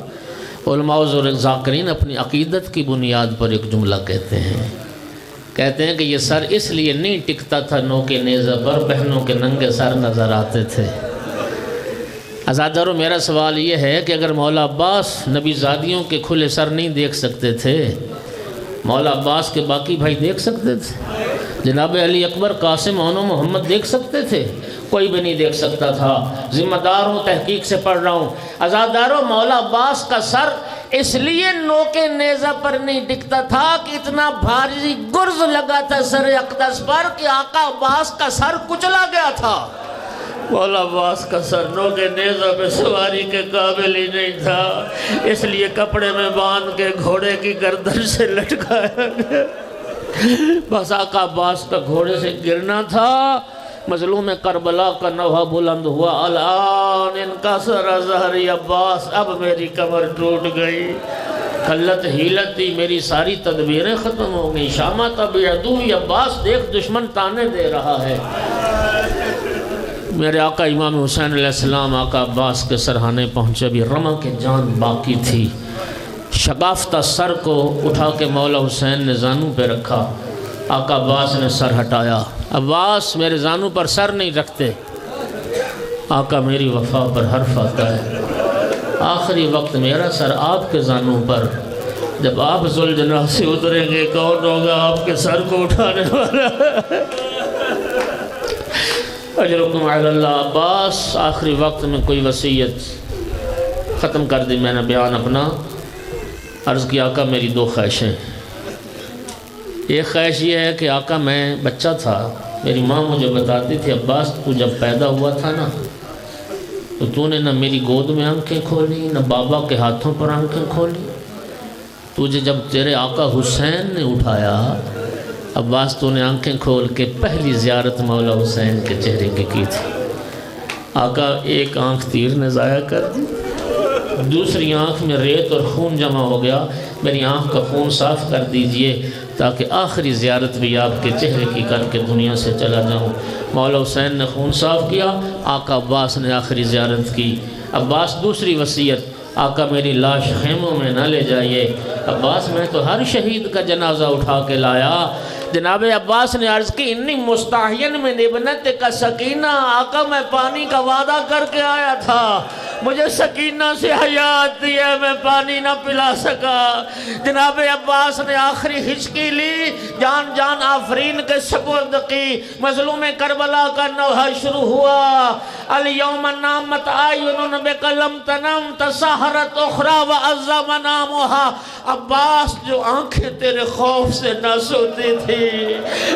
علماء و ذاکرین اپنی عقیدت کی بنیاد پر ایک جملہ کہتے ہیں کہ یہ سر اس لیے نہیں ٹکتا تھا نوک نیزہ پر، بہنوں کے ننگے سر نظر آتے تھے. عزادارو، میرا سوال یہ ہے کہ اگر مولا عباس نبی زادیوں کے کھلے سر نہیں دیکھ سکتے تھے، مولا عباس کے باقی بھائی دیکھ سکتے تھے؟ جناب علی اکبر، قاسم، اونو، محمد دیکھ سکتے تھے؟ کوئی بھی نہیں دیکھ سکتا تھا. ذمہ دار ہوں، تحقیق سے پڑھ رہا ہوں. عزادارو، مولا عباس کا سر اس لیے نوک نیزہ پر نہیں ٹکتا تھا کہ اتنا بھاری گرز لگا تھا سر اقدس پر کہ آقا عباس کا سر کچلا گیا تھا. مولا عباس کا سر نوک نیزہ پہ سواری کے قابل ہی نہیں تھا، اس لیے کپڑے میں باندھ کے گھوڑے کی گردن سے لٹکایا گیا. بس آقا عباس کا گھوڑے سے گرنا تھا. مظلوم کربلا کا نوحہ بلند ہوا، الان انکسر ظہری عباس، اب میری کمر ٹوٹ گئی. قلت حیلت تھی، میری ساری تدبیریں ختم ہو گئی. شامت اب عدوی عباس، دیکھ دشمن تانے دے رہا ہے. میرے آقا امام حسین علیہ السلام آقا عباس کے سرحانے پہنچے. بھی رمہ کے جان باقی تھی. شگافتہ سر کو اٹھا کے مولا حسین نے زانوں پہ رکھا. آقا عباس نے سر ہٹایا. عباس، میرے زانوں پر سر نہیں رکھتے. آقا، میری وفا پر حرف آتا ہے. آخری وقت میرا سر آپ کے زانوں پر. جب آپ ذوالجناح سے اتریں گے کون ہوگا آپ کے سر کو اٹھانے والا؟ اجرکم علی اللہ. عباس، آخری وقت میں کوئی وصیت ختم کر دی میں نے بیان اپنا. عرض کیا آقا میری 2 خواہشیں. ایک خواہش یہ ہے کہ آقا میں بچہ تھا، میری ماں مجھے بتاتی تھی عباس تو جب پیدا ہوا تھا نا تو نے نہ میری گود میں آنکھیں کھولی نہ بابا کے ہاتھوں پر آنکھیں کھولی. تجھے جب تیرے آقا حسین نے اٹھایا عباس تو نے آنکھیں کھول کے پہلی زیارت مولا حسین کے چہرے کی تھی. آقا ایک آنکھ تیر نے ضائع کر دی، دوسری آنکھ میں ریت اور خون جمع ہو گیا. میری آنکھ کا خون صاف کر دیجئے تاکہ آخری زیارت بھی آپ کے چہرے کی کر کے دنیا سے چلا جاؤں. مولا حسین نے خون صاف کیا. آقا عباس نے آخری زیارت کی. عباس، دوسری وصیت، آقا میری لاش خیموں میں نہ لے جائیے. عباس، میں تو ہر شہید کا جنازہ اٹھا کے لایا. جناب عباس نے عرض کی انی مستحین من ابنت کا سکینہ. آقا میں پانی کا وعدہ کر کے آیا تھا، مجھے سکینہ سے حیا آتی ہے، میں پانی نہ پلا سکا. جناب عباس نے آخری ہچکی لی، جان آفرین کے سپرد کی. مظلوم کربلا کا نوحہ شروع ہوا. الیوم نامت آئین بکلم تنم تسہرت اخرى وعزا منامها. عباس، جو آنکھیں تیرے خوف سے نہ سوتی تھی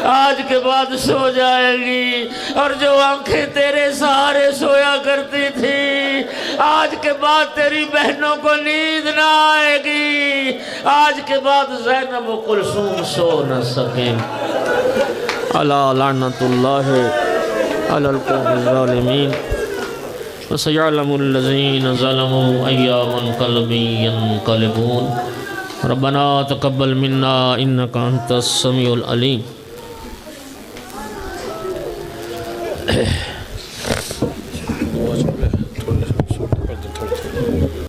آج کے بعد سو جائے گی، اور جو آنکھیں تیرے سہارے سویا کرتی تھی آج کے بعد تیری بہنوں کو نیند نہ آئے گی. آج کے بعد زینب و کلثوم سو نہ سکیں. الا لعنت اللہ علی القوم الظالمین وسيعلم الذين ظلموا أي منقلب ينقلبون. ربنا تقبل منا إنك أنت السميع العليم.